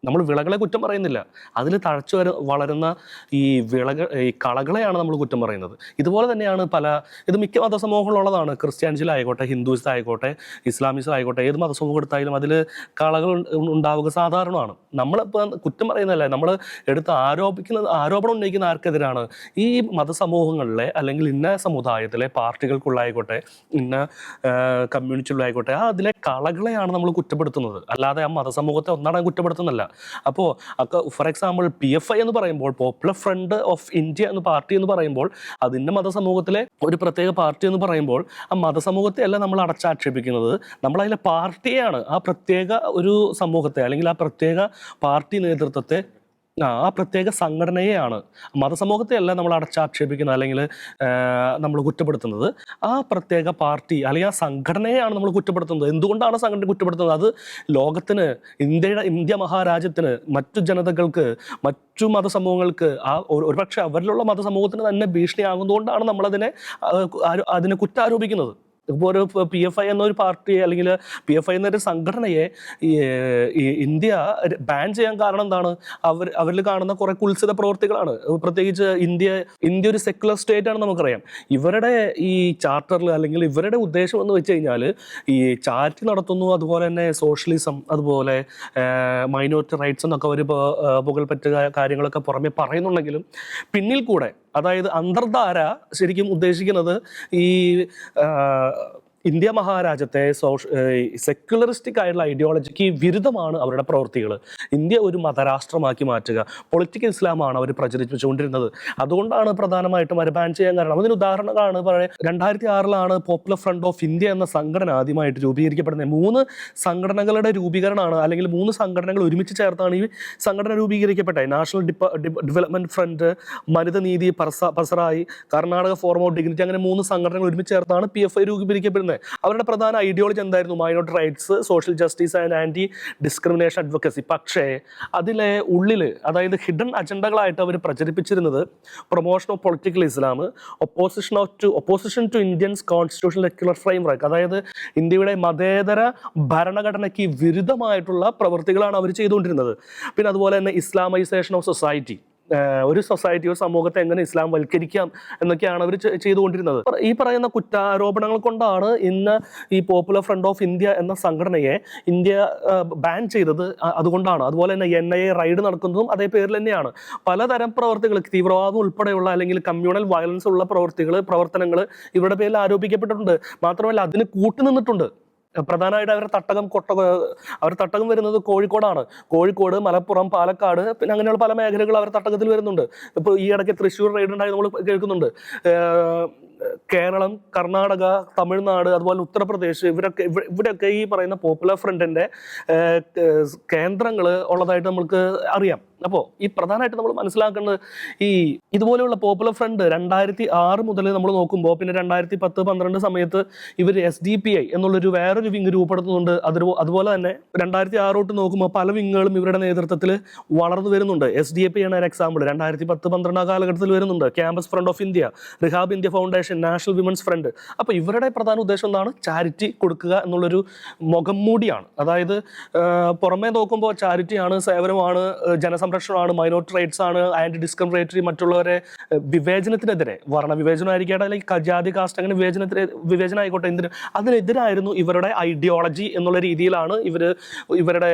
നമ്മൾ വിളകളെ കുറ്റം പറയുന്നില്ല, അതിൽ തഴച്ചു വളരുന്ന ഈ കളകളെയാണ് നമ്മൾ കുറ്റം പറയുന്നത്. ഇതുപോലെ തന്നെയാണ് ഇത് മിക്ക മതസമൂഹങ്ങളുള്ളതാണ്. ക്രിസ്ത്യാനിസിലായിക്കോട്ടെ, ഹിന്ദുസിലായിക്കോട്ടെ, ഇസ്ലാമിസിലായിക്കോട്ടെ, ഏത് മതസമൂഹം എടുത്താലും അതിൽ കളകൾ ഉണ്ടാവുക സാധാരണമാണ്. നമ്മളിപ്പോൾ കുറ്റം പറയുന്നതല്ല, നമ്മൾ ആരോപണം ഉന്നയിക്കുന്ന ആർക്കെതിരാണ്? ഈ മതസമൂഹങ്ങളിലെ അല്ലെങ്കിൽ ഇന്ന സമുദായത്തിലെ പാർട്ടികൾക്കുള്ളായിക്കോട്ടെ, ഇന്ന കമ്മ്യൂണിറ്റിയിലായിക്കോട്ടെ, അതിലെ കളകളെയാണ് നമ്മൾ കുറ്റപ്പെടുത്തുന്നത്, അല്ലാതെ ആ മതസമൂഹത്തെ ഒന്നാണ് കുറ്റപ്പെടുത്തുന്നില്ല. അപ്പോൾ ഫോർ എക്സാമ്പിൾ PFI എന്ന് പറയുമ്പോൾ, പോപ്പുലർ ഫ്രണ്ട് ഓഫ് ഇന്ത്യ എന്ന പാർട്ടി എന്ന് പറയുമ്പോൾ, അതിൻ്റെ മതസമൂഹത്തിലെ ഒരു പ്രത്യേക പാർട്ടി എന്ന് പറയുമ്പോൾ ആ മതസമൂഹത്തെ അല്ല നമ്മൾ അടച്ചാക്ഷേപിക്കുന്നത്, നമ്മളതിലെ പാർട്ടിയെയാണ്, ആ പ്രത്യേക ഒരു സമൂഹത്തെ അല്ലെങ്കിൽ ആ പ്രത്യേക പാർട്ടി നേതൃത്വത്തെ, ആ പ്രത്യേക സംഘടനയെയാണ്, മതസമൂഹത്തെ അല്ല നമ്മൾ അടച്ചാക്ഷേപിക്കുന്നത് അല്ലെങ്കിൽ നമ്മൾ കുറ്റപ്പെടുത്തുന്നത്. ആ പ്രത്യേക പാർട്ടി അല്ലെങ്കിൽ ആ സംഘടനയെയാണ് നമ്മൾ കുറ്റപ്പെടുത്തുന്നത്. എന്തുകൊണ്ടാണ് സംഘടന കുറ്റപ്പെടുത്തുന്നത്? അത് ലോകത്തിന്, ഇന്ത്യ മഹാരാജ്യത്തിന്, മറ്റു ജനതകൾക്ക്, മറ്റു മതസമൂഹങ്ങൾക്ക്, ഒരുപക്ഷെ അവരിലുള്ള മതസമൂഹത്തിന് തന്നെ ഭീഷണിയാകുന്നതുകൊണ്ടാണ് അതിനെ കുറ്റാരോപിക്കുന്നത്. ഇപ്പോൾ ഒരു PFI എന്നൊരു പാർട്ടിയെ അല്ലെങ്കിൽ PFI എന്നൊരു സംഘടനയെ ഈ ഇന്ത്യ ബാൻ ചെയ്യാൻ കാരണം എന്താണ്? അവരിൽ കാണുന്ന കുറെ കുൽസിത പ്രവർത്തികളാണ്. പ്രത്യേകിച്ച് ഇന്ത്യ ഒരു സെക്യുലർ സ്റ്റേറ്റ് ആണ്, നമുക്കറിയാം. ഇവരുടെ ഈ ചാർട്ടറിൽ അല്ലെങ്കിൽ ഇവരുടെ ഉദ്ദേശം എന്ന് വെച്ച് കഴിഞ്ഞാൽ ഈ ചാരിറ്റി നടത്തുന്നു, അതുപോലെ തന്നെ സോഷ്യലിസം, അതുപോലെ മൈനോറിറ്റി റൈറ്റ്സ് എന്നൊക്കെ അവർ പുകൾപെറ്റ കാര്യങ്ങളൊക്കെ പുറമെ പറയുന്നുണ്ടെങ്കിലും പിന്നിൽ കൂടെ, അതായത് അന്തർധാര ശരിക്കും ഉദ്ദേശിക്കുന്നത് ഈ ഇന്ത്യ മഹാരാജ്യത്തെ സെക്യുലറിസ്റ്റിക് ആയിട്ടുള്ള ഐഡിയോളജിക്ക് വിരുദ്ധമാണ് അവരുടെ പ്രവൃത്തികൾ. ഇന്ത്യ ഒരു മതരാഷ്ട്രമാക്കി മാറ്റുക, പൊളിറ്റിക്കൽ ഇസ്ലാമാണ് അവർ പ്രചരിപ്പിച്ചുകൊണ്ടിരുന്നത്. അതുകൊണ്ടാണ് പ്രധാനമായിട്ടും അവർ ബാൻ ചെയ്യാൻ കാരണം. അതിന് ഉദാഹരണങ്ങളാണ് 2006 പോപ്പുലർ ഫ്രണ്ട് ഓഫ് ഇന്ത്യ എന്ന സംഘടന ആദ്യമായിട്ട് രൂപീകരിക്കപ്പെടുന്നത്. 3 സംഘടനകളുടെ രൂപീകരണമാണ്, അല്ലെങ്കിൽ 3 സംഘടനകൾ ഒരുമിച്ച് ചേർത്താണ് ഈ സംഘടന രൂപീകരിക്കപ്പെട്ടത്. നാഷണൽ ഡെവലപ്മെന്റ് ഫ്രണ്ട്, മനിത നീതി പസറായി, കർണാടക ഫോറം ഓഫ് ഡിഗ്നിറ്റി, അങ്ങനെ 3 സംഘടനകൾ ഒരുമിച്ച് ചേർത്താണ് PFI രൂപീകരിക്കപ്പെടുന്നത്. അവരുടെ പ്രധാന ഐഡിയോളജി എന്തായിരുന്നു? Minority rights, social justice and anti discrimination advocacy. പക്ഷേ അതിലെ ഉള്ളിൽ, അതായത് ഹിഡൻ അജണ്ടകളായിട്ട് അവർ പ്രചരിപ്പിച്ചിരുന്നത് promotion of political Islam, opposition to Indians constitutional secular framework, അതായത് ഇന്ത്യയുടെ മതേതര ഭരണഘടനയ്ക്ക് വിരുദ്ധമായിട്ടുള്ള പ്രവൃത്തികളാണ് അവർ ചെയ്തുകൊണ്ടിരുന്നത്. പിന്നെ അതുപോലെ തന്നെ ഇസ്ലാമൈസേഷൻ ഓഫ് സൊസൈറ്റി, ഒരു സൊസൈറ്റി, ഒരു സമൂഹത്തെ എങ്ങനെ ഇസ്ലാം വൽക്കരിക്കാം എന്നൊക്കെയാണ് അവർ ചെയ്തുകൊണ്ടിരുന്നത്. ഈ പറയുന്ന കുറ്റാരോപണങ്ങൾ കൊണ്ടാണ് ഇന്ന് ഈ പോപ്പുലർ ഫ്രണ്ട് ഓഫ് ഇന്ത്യ എന്ന സംഘടനയെ ഇന്ത്യ ബാൻ ചെയ്തത്. അതുകൊണ്ടാണ്. അതുപോലെ തന്നെ NIA റൈഡ് നടക്കുന്നതും അതേ പേരിൽ തന്നെയാണ്. പലതരം പ്രവർത്തികൾ, തീവ്രവാദം ഉൾപ്പെടെയുള്ള അല്ലെങ്കിൽ കമ്മ്യൂണൽ വയലൻസ് ഉള്ള പ്രവർത്തനങ്ങൾ ഇവരുടെ പേരിൽ ആരോപിക്കപ്പെട്ടിട്ടുണ്ട്. മാത്രമല്ല അതിന് കൂട്ടുനിന്നിട്ടുണ്ട്. പ്രധാനമായിട്ട് അവർ തട്ടകം വരുന്നത് കോഴിക്കോടാണ്. കോഴിക്കോട്, മലപ്പുറം, പാലക്കാട്, പിന്നെ അങ്ങനെയുള്ള പല മേഖലകൾ അവർ തട്ടകത്തിൽ വരുന്നുണ്ട്. ഇപ്പോൾ ഈ ഇടയ്ക്ക് തൃശ്ശൂർ റെയ്ഡ് ഉണ്ടായി നമ്മൾ കേൾക്കുന്നുണ്ട്. കേരളം, കർണാടക, തമിഴ്നാട്, അതുപോലെ ഉത്തർപ്രദേശ്, ഇവിടെയൊക്കെ ഈ പറയുന്ന പോപ്പുലർ ഫ്രണ്ടിൻ്റെ കേന്ദ്രങ്ങൾ ഉള്ളതായിട്ട് നമുക്ക് അറിയാം. അപ്പോൾ ഈ പ്രധാനമായിട്ട് നമ്മൾ മനസ്സിലാക്കേണ്ടത് ഇതുപോലെയുള്ള പോപ്പുലർ ഫ്രണ്ട് 2006 മുതൽ നമ്മൾ നോക്കുമ്പോൾ, പിന്നെ 2010-12 സമയത്ത് ഇവർ SDPI എന്നുള്ളൊരു വേറൊരു വിങ് രൂപപ്പെടുത്തുന്നുണ്ട്. അതുപോലെ തന്നെ 2006 തൊട്ട് നോക്കുമ്പോൾ പല വിങ്ങുകളും ഇവരുടെ നേതൃത്വത്തിൽ വളർന്നു വരുന്നുണ്ട്. SDPI ആണ് ഒരു എക്സാമ്പിൾ. 2010-12 കാലഘട്ടത്തിൽ വരുന്നുണ്ട്. Campus front of India, rehab India foundation, organisation national women's front. അപ്പോൾ ഇവരുടെ പ്രധാന ഉദ്ദേശം എന്താണ്? ചാരിറ്റി കൊടുക്കുക എന്നുള്ളൊരു മുഖം മൂടിയാണ്. അതായത് പുറമേ നോക്കുമ്പോൾ ചാരിറ്റിയാണ്, സേവനമാണ്, ജനസംരക്ഷണമാണ്, മൈനോറിറ്റി റൈറ്റ്സ് ആണ്, ആൻറ്റി ഡിസ്ക്രിമിനേറ്ററി, മറ്റുള്ളവരെ വിവേചനത്തിനെതിരെ, വർണ്ണ വിവേചനം ആയിരിക്കട്ടെ, അല്ലെങ്കിൽ ജാതി കാസ്റ്റ് അങ്ങനെ വിവേചനം ആയിക്കോട്ടെ, അതിനെതിരായിരുന്നു ഇവരുടെ ഐഡിയോളജി എന്നുള്ള രീതിയിലാണ് ഇവരുടെ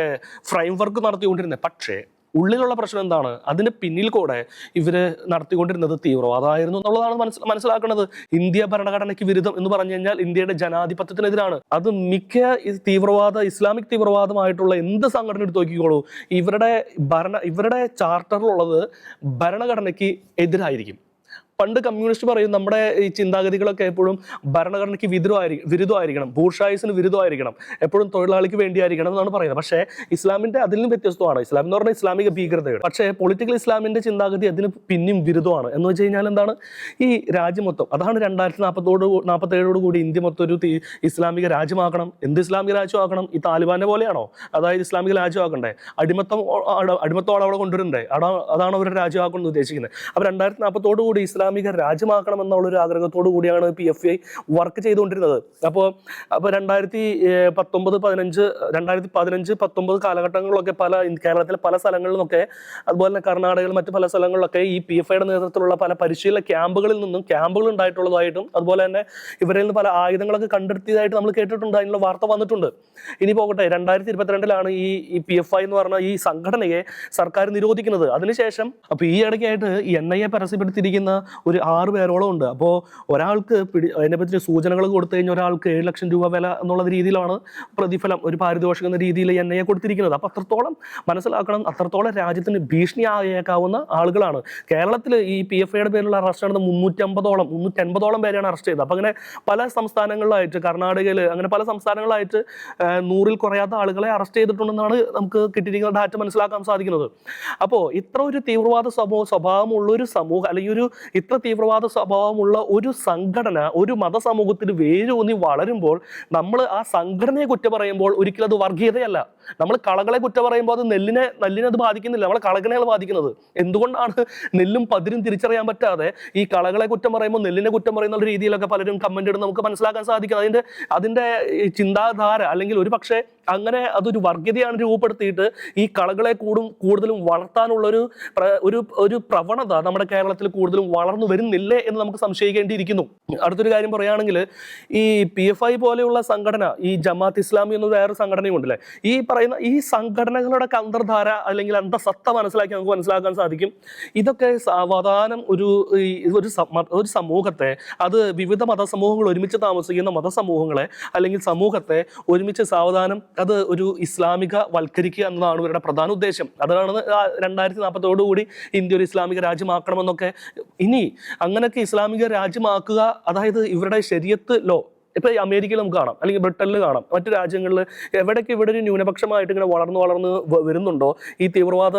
ഫ്രെയിം വർക്ക് നടത്തിക്കൊണ്ടിരുന്നത്. പക്ഷേ ഉള്ളിലുള്ള പ്രശ്നം എന്താണ്? അതിന് പിന്നിൽ കൂടെ ഇവർ നടത്തിക്കൊണ്ടിരുന്നത് തീവ്രവാദമായിരുന്നു എന്നുള്ളതാണ് മനസ്സിലാക്കുന്നത്. ഇന്ത്യ ഭരണഘടനയ്ക്ക് വിരുദ്ധം എന്ന് പറഞ്ഞു കഴിഞ്ഞാൽ ഇന്ത്യയുടെ ജനാധിപത്യത്തിനെതിരാണ്. അത് മിക്ക ഇസ്ലാമിക് തീവ്രവാദമായിട്ടുള്ള എന്ത് സംഘടന എടുത്ത് നോക്കിക്കോളൂ, ഇവരുടെ ചാർട്ടറിലുള്ളത് ഭരണഘടനയ്ക്ക് എതിരായിരിക്കും. പണ്ട് കമ്മ്യൂണിസ്റ്റ് പറയും നമ്മുടെ ഈ ചിന്താഗതികളൊക്കെ എപ്പോഴും ഭരണഘടനയ്ക്ക് വിരുദ്ധമായിരിക്കണം, ബൂർഷായിസിന് വിരുദ്ധമായിരിക്കണം, എപ്പോഴും തൊഴിലാളിക്ക് വേണ്ടിയായിരിക്കണം എന്നാണ് പറയുന്നത്. പക്ഷേ ഇസ്ലാമിന്റെ അതിൽ നിന്നും വ്യത്യസ്തമാണ്. ഇസ്ലാം എന്ന് പറഞ്ഞാൽ ഇസ്ലാമിക ഭീകരതയാണ്. പക്ഷേ പൊളിറ്റിക്കൽ ഇസ്ലാമിന്റെ ചിന്താഗതി അതിന് പിന്നെയും വിരുദ്ധമാണ്. എന്ന് വെച്ച് കഴിഞ്ഞാൽ എന്താണ്? ഈ രാജ്യം മൊത്തം, അതാണ് 2047 കൂടി ഇന്ത്യ മൊത്തം ഒരു ഇസ്ലാമിക രാജ്യമാക്കണം. എന്ത് ഇസ്ലാമിക രാജ്യമാക്കണം? ഈ താലിബാന്റെ പോലെയാണോ? അതായത് ഇസ്ലാമിക രാജ്യമാക്കണ്ടേ? അടിമത്തോടെ അവിടെ കൊണ്ടുവരണ്ടേ? അതാണ് അവരുടെ രാജ്യമാക്കണം ഉദ്ദേശിക്കുന്നത്. അപ്പോൾ 2040 കൂടി ഇസ്ലാമിക രാജ്യമാക്കണം എന്നുള്ളൊരു ആഗ്രഹത്തോടു കൂടിയാണ് PFI വർക്ക് ചെയ്തുകൊണ്ടിരുന്നത്. അപ്പോൾ 2015-19 കാലഘട്ടങ്ങളിലൊക്കെ കേരളത്തിലെ പല സ്ഥലങ്ങളിലൊക്കെ, അതുപോലെ തന്നെ കർണാടകയിൽ മറ്റ് പല സ്ഥലങ്ങളിലൊക്കെ ഈ PFIയുടെ നേതൃത്വത്തിലുള്ള പല പരിശീലന ക്യാമ്പുകൾ ഉണ്ടായിട്ടുള്ളതായിട്ടും, അതുപോലെ തന്നെ ഇവരിൽ നിന്ന് പല ആയുധങ്ങളൊക്കെ കണ്ടെത്തിയതായിട്ട് നമ്മൾ കേട്ടിട്ടുണ്ട്, അതിനുള്ള വാർത്ത വന്നിട്ടുണ്ട്. ഇനി പോകട്ടെ, 2022 ഈ PFI എന്ന് പറഞ്ഞ ഈ സംഘടനയെ സർക്കാർ നിരോധിക്കുന്നത്. അതിനുശേഷം അപ്പോൾ ഈ ഇടയ്ക്കായിട്ട് ഈ NIA പരസ്യപ്പെടുത്തിയിരിക്കുന്ന ഒരു 6 പേരോളം ഉണ്ട്. അപ്പോൾ ഒരാൾക്ക് അതിനെപ്പറ്റി സൂചനകൾ കൊടുത്തു കഴിഞ്ഞാൽ ഒരാൾക്ക് 7 ലക്ഷം രൂപ വില എന്നുള്ള രീതിയിലാണ് പ്രതിഫലം, ഒരു പാരിതോഷികം എന്ന രീതിയിൽ NIA കൊടുത്തിരിക്കുന്നത്. അപ്പോൾ അത്രത്തോളം മനസ്സിലാക്കണം, അത്രത്തോളം രാജ്യത്തിന് ഭീഷണിയായേക്കാവുന്ന ആളുകളാണ്. കേരളത്തിൽ ഈ PFIയുടെ പേരിലുള്ള അറസ്റ്റ് നടന്ന 350ഓളം പേരെയാണ് അറസ്റ്റ് ചെയ്തത്. അപ്പോൾ അങ്ങനെ പല സംസ്ഥാനങ്ങളിലായിട്ട്, കർണാടകയിൽ അങ്ങനെ പല സംസ്ഥാനങ്ങളിലായിട്ട് 100-ൽ കുറയാത്ത ആളുകളെ അറസ്റ്റ് ചെയ്തിട്ടുണ്ടെന്നാണ് നമുക്ക് കിട്ടിയിരിക്കുന്ന ഡാറ്റ മനസ്സിലാക്കാൻ സാധിക്കുന്നത്. അപ്പോൾ ഇത്ര ഒരു തീവ്രവാദ സ്വഭാവമുള്ളൊരു സമൂഹം, അല്ലെങ്കിൽ ഇത്ര തീവ്രവാദ സ്വഭാവമുള്ള ഒരു സംഘടന ഒരു മതസമൂഹത്തിൽ വേരൂന്നി വളരുമ്പോൾ നമ്മൾ ആ സംഘടനയെ കുറ്റം പറയുമ്പോൾ ഒരിക്കലും അത് വർഗീയതയല്ല. നമ്മൾ കളകളെ കുറ്റം പറയുമ്പോൾ അത് നെല്ലിനെ അത് ബാധിക്കുന്നില്ല, നമ്മളെ കളകളെയാണ് ബാധിക്കുന്നത്. എന്തുകൊണ്ടാണ് നെല്ലും പതിരും തിരിച്ചറിയാൻ പറ്റാതെ ഈ കളകളെ കുറ്റം പറയുമ്പോൾ നെല്ലിനെ കുറ്റം പറയുന്ന രീതിയിലൊക്കെ പലരും കമന്റ് ഇടുന്ന നമുക്ക് മനസ്സിലാക്കാൻ സാധിക്കും. അതിന്റെ ചിന്താധാര, അല്ലെങ്കിൽ ഒരു പക്ഷേ അങ്ങനെ അതൊരു വർഗീയതയാണ് രൂപപ്പെടുത്തിയിട്ട് ഈ കളകളെ കൂടുതലും വളർത്താനുള്ള ഒരു പ്രവണത നമ്മുടെ കേരളത്തിൽ കൂടുതലും വളർന്നു വരുന്നില്ലേ എന്ന് നമുക്ക് സംശയിക്കേണ്ടിയിരിക്കുന്നു. അടുത്തൊരു കാര്യം പറയുകയാണെങ്കിൽ, ഈ PFI പോലെയുള്ള സംഘടന, ഈ ജമാഅത്ത് ഇസ്ലാമി എന്ന വേറെ സംഘടനയുണ്ടല്ലേ, ഈ പറയുന്ന ഈ സംഘടനകളുടെ അന്തർധാര അല്ലെങ്കിൽ അന്തസത്ത നമുക്ക് മനസ്സിലാക്കാൻ സാധിക്കും. ഇതൊക്കെ സാവധാനം ഒരു സമൂഹത്തെ, അത് വിവിധ മതസമൂഹങ്ങൾ ഒരുമിച്ച് താമസിക്കുന്ന മതസമൂഹങ്ങളെ അല്ലെങ്കിൽ സമൂഹത്തെ ഒരുമിച്ച് സാവധാനം അത് ഒരു ഇസ്ലാമിക വൽക്കരിക്കുക എന്നതാണ് ഇവരുടെ പ്രധാന ഉദ്ദേശം. അതാണ് 2040 കൂടി ഇന്ത്യ ഒരു ഇസ്ലാമിക രാജ്യമാക്കണമെന്നൊക്കെ. ഇനി അങ്ങനെയൊക്കെ ഇസ്ലാമിക രാജ്യമാക്കുക, അതായത് ഇവരുടെ ശരീഅത്ത് ലോ, ഇപ്പോൾ ഈ അമേരിക്കയിൽ നമുക്ക് കാണാം, അല്ലെങ്കിൽ ബ്രിട്ടനിൽ കാണാം, മറ്റു രാജ്യങ്ങളിൽ എവിടേക്ക് ഇവിടെ ഒരു ന്യൂനപക്ഷമായിട്ട് ഇങ്ങനെ വളർന്നു വരുന്നുണ്ടോ, ഈ തീവ്രവാദ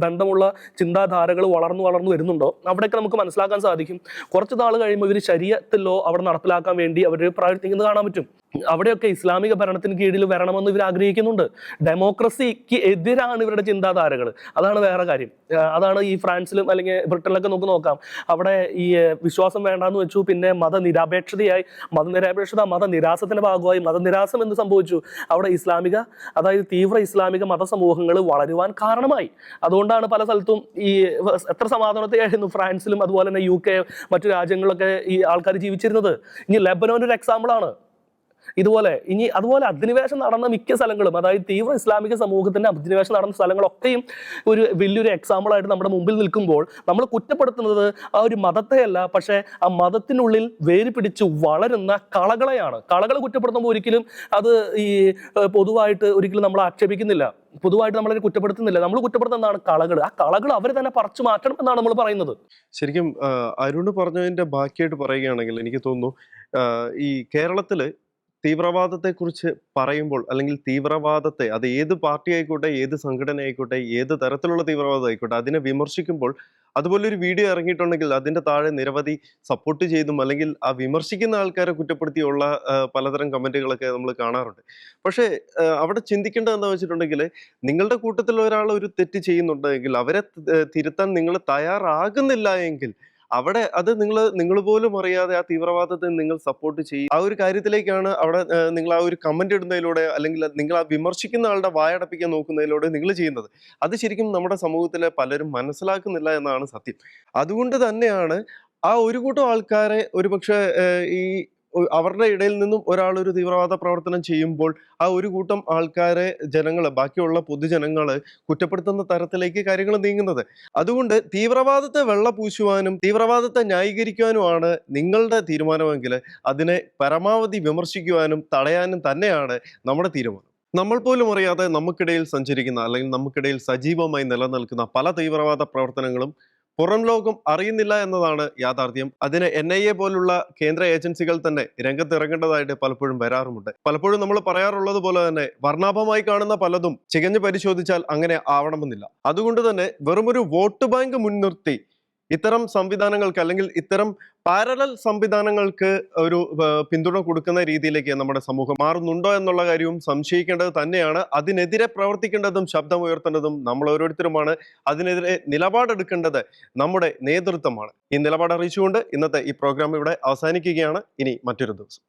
ബന്ധമുള്ള ചിന്താധാരകൾ വളർന്നു വരുന്നുണ്ടോ, അവിടെയൊക്കെ നമുക്ക് മനസ്സിലാക്കാൻ സാധിക്കും. കുറച്ച് നാൾ കഴിയുമ്പോൾ ഇവർ ശരീഅത്ത് ലോ അവിടെ നടപ്പിലാക്കാൻ വേണ്ടി അവർ പ്രവർത്തിക്കുന്നത് കാണാൻ പറ്റും. അവിടെയൊക്കെ ഇസ്ലാമിക ഭരണത്തിന് കീഴിൽ വരണമെന്ന് ഇവർ ആഗ്രഹിക്കുന്നുണ്ട്. ഡെമോക്രസിക്ക് എതിരാണ് ഇവരുടെ ചിന്താധാരകൾ. അതാണ് വേറെ കാര്യം. അതാണ് ഈ ഫ്രാൻസിലും അല്ലെങ്കിൽ ബ്രിട്ടനിലൊക്കെ നമുക്ക് നോക്കാം. അവിടെ ഈ വിശ്വാസം വേണ്ടാന്ന് വെച്ചു, പിന്നെ മതനിരാസത്തിന്റെ ഭാഗമായി മതനിരാസം എന്ന് സംഭവിച്ചു. അവിടെ അതായത് തീവ്ര ഇസ്ലാമിക മതസമൂഹങ്ങൾ വളരുവാൻ കാരണമായി. അതുകൊണ്ടാണ് പല സ്ഥലത്തും ഈ എത്ര സമാധാനത്തെയായിരുന്നു ഫ്രാൻസിലും അതുപോലെ തന്നെ UK മറ്റു രാജ്യങ്ങളിലൊക്കെ ഈ ആൾക്കാർ ജീവിച്ചിരുന്നത്. ഇനി ലെബനോൻ ഒരു എക്സാമ്പിളാണ്. അതുപോലെ അധിനിവേശം നടന്ന മിക്ക സ്ഥലങ്ങളും, അതായത് തീവ്ര ഇസ്ലാമിക സമൂഹത്തിന്റെ അധിനിവേശം നടന്ന സ്ഥലങ്ങളൊക്കെയും ഒരു വലിയൊരു എക്സാമ്പിളായിട്ട് നമ്മുടെ മുമ്പിൽ നിൽക്കുമ്പോൾ നമ്മൾ കുറ്റപ്പെടുത്തുന്നത് ആ ഒരു മതത്തെയല്ല, പക്ഷേ ആ മതത്തിനുള്ളിൽ വേര് പിടിച്ച് വളരുന്ന കളകളെയാണ്. കളകളെ കുറ്റപ്പെടുത്തുമ്പോൾ ഒരിക്കലും അത് ഈ പൊതുവായിട്ട് ഒരിക്കലും നമ്മൾ ആക്ഷേപിക്കുന്നില്ല, പൊതുവായിട്ട് നമ്മളെ കുറ്റപ്പെടുത്തുന്നില്ല. നമ്മൾ കുറ്റപ്പെടുത്തുന്നതാണ് കളകൾ. ആ കളകൾ അവർ തന്നെ പറിച്ചു മാറ്റണം എന്നാണ് നമ്മൾ പറയുന്നത്. ശരിക്കും അരുണ് പറഞ്ഞതിന്റെ ബാക്കിയായിട്ട് പറയുകയാണെങ്കിൽ എനിക്ക് തോന്നുന്നു, ഈ കേരളത്തില് തീവ്രവാദത്തെക്കുറിച്ച് പറയുമ്പോൾ, അല്ലെങ്കിൽ തീവ്രവാദത്തെ, അത് ഏത് പാർട്ടി ആയിക്കോട്ടെ, ഏത് സംഘടന ആയിക്കോട്ടെ, ഏത് തരത്തിലുള്ള തീവ്രവാദം ആയിക്കോട്ടെ, അതിനെ വിമർശിക്കുമ്പോൾ അതുപോലൊരു വീഡിയോ ഇറങ്ങിയിട്ടുണ്ടെങ്കിൽ അതിന്റെ താഴെ നിരവധി സപ്പോർട്ട് ചെയ്തും അല്ലെങ്കിൽ ആ വിമർശിക്കുന്ന ആൾക്കാരെ കുറ്റപ്പെടുത്തിയുള്ള പലതരം കമന്റുകളൊക്കെ നമ്മൾ കാണാറുണ്ട്. പക്ഷേ അവിടെ ചിന്തിക്കേണ്ടത് എന്താ വെച്ചിട്ടുണ്ടെങ്കിൽ, നിങ്ങളുടെ കൂട്ടത്തിൽ ഒരാൾ ഒരു തെറ്റ് ചെയ്യുന്നുണ്ടെങ്കിൽ അവരെ തിരുത്താൻ നിങ്ങൾ തയ്യാറാകുന്നില്ല എങ്കിൽ അവിടെ അത് നിങ്ങൾ പോലും അറിയാതെ ആ തീവ്രവാദത്തെ നിങ്ങൾ സപ്പോർട്ട് ചെയ്യും. ആ ഒരു കാര്യത്തിലേക്കാണ് അവിടെ നിങ്ങൾ ആ ഒരു കമന്റ് ഇടുന്നതിലൂടെ, അല്ലെങ്കിൽ നിങ്ങൾ ആ വിമർശിക്കുന്ന ആളുടെ വായടപ്പിക്കാൻ നോക്കുന്നതിലൂടെ നിങ്ങൾ ചെയ്യുന്നത്. അത് ശരിക്കും നമ്മുടെ സമൂഹത്തിലെ പലരും മനസ്സിലാക്കുന്നില്ല എന്നാണ് സത്യം. അതുകൊണ്ട് തന്നെയാണ് ആ ഒരു കൂട്ടം ആൾക്കാരെ ഒരുപക്ഷെ ഈ അവരുടെ ഇടയിൽ നിന്നും ഒരാൾ ഒരു തീവ്രവാദ പ്രവർത്തനം ചെയ്യുമ്പോൾ ആ ഒരു കൂട്ടം ആൾക്കാരെ ബാക്കിയുള്ള പൊതുജനങ്ങള് കുറ്റപ്പെടുത്തുന്ന തരത്തിലേക്ക് കാര്യങ്ങൾ നീങ്ങുന്നത്. അതുകൊണ്ട് തീവ്രവാദത്തെ വെള്ളപൂശുവാനും തീവ്രവാദത്തെ ന്യായീകരിക്കുവാനുമാണ് നിങ്ങളുടെ തീരുമാനമെങ്കിൽ അതിനെ പരമാവധി വിമർശിക്കുവാനും തടയാനും തന്നെയാണ് നമ്മുടെ തീരുമാനം. നമ്മൾ പോലും അറിയാതെ നമുക്കിടയിൽ സഞ്ചരിക്കുന്ന, അല്ലെങ്കിൽ നമുക്കിടയിൽ സജീവമായി നിലനിൽക്കുന്ന പല തീവ്രവാദ പ്രവർത്തനങ്ങളും പുറം ലോകം അറിയുന്നില്ല എന്നതാണ് യാഥാർത്ഥ്യം. അതിന് NIA പോലുള്ള കേന്ദ്ര ഏജൻസികൾ തന്നെ രംഗത്തിറങ്ങേണ്ടതായിട്ട് പലപ്പോഴും വരാറുമുണ്ട്. പലപ്പോഴും നമ്മൾ പറയാറുള്ളത് പോലെ തന്നെ വർണ്ണാഭമായി കാണുന്ന പലതും ചികഞ്ഞു പരിശോധിച്ചാൽ അങ്ങനെ ആവണമെന്നില്ല. അതുകൊണ്ട് തന്നെ വെറുമൊരു വോട്ട് ബാങ്ക് മുൻനിർത്തി ഇത്തരം സംവിധാനങ്ങൾക്ക്, അല്ലെങ്കിൽ ഇത്തരം പാരലൽ സംവിധാനങ്ങൾക്ക് ഒരു പിന്തുണ കൊടുക്കുന്ന രീതിയിലേക്ക് നമ്മുടെ സമൂഹം മാറുന്നുണ്ടോ എന്നുള്ള കാര്യവും സംശയിക്കേണ്ടത് തന്നെയാണ്. അതിനെതിരെ പ്രവർത്തിക്കേണ്ടതും ശബ്ദമുയർത്തേണ്ടതും നമ്മൾ ഓരോരുത്തരുമാണ്. അതിനെതിരെ നിലപാടെടുക്കേണ്ടത് നമ്മുടെ നേതൃത്വമാണ്. ഈ നിലപാട് അറിയിച്ചുകൊണ്ട് ഇന്നത്തെ ഈ പ്രോഗ്രാം ഇവിടെ അവസാനിക്കുകയാണ്. ഇനി മറ്റൊരു ദിവസം.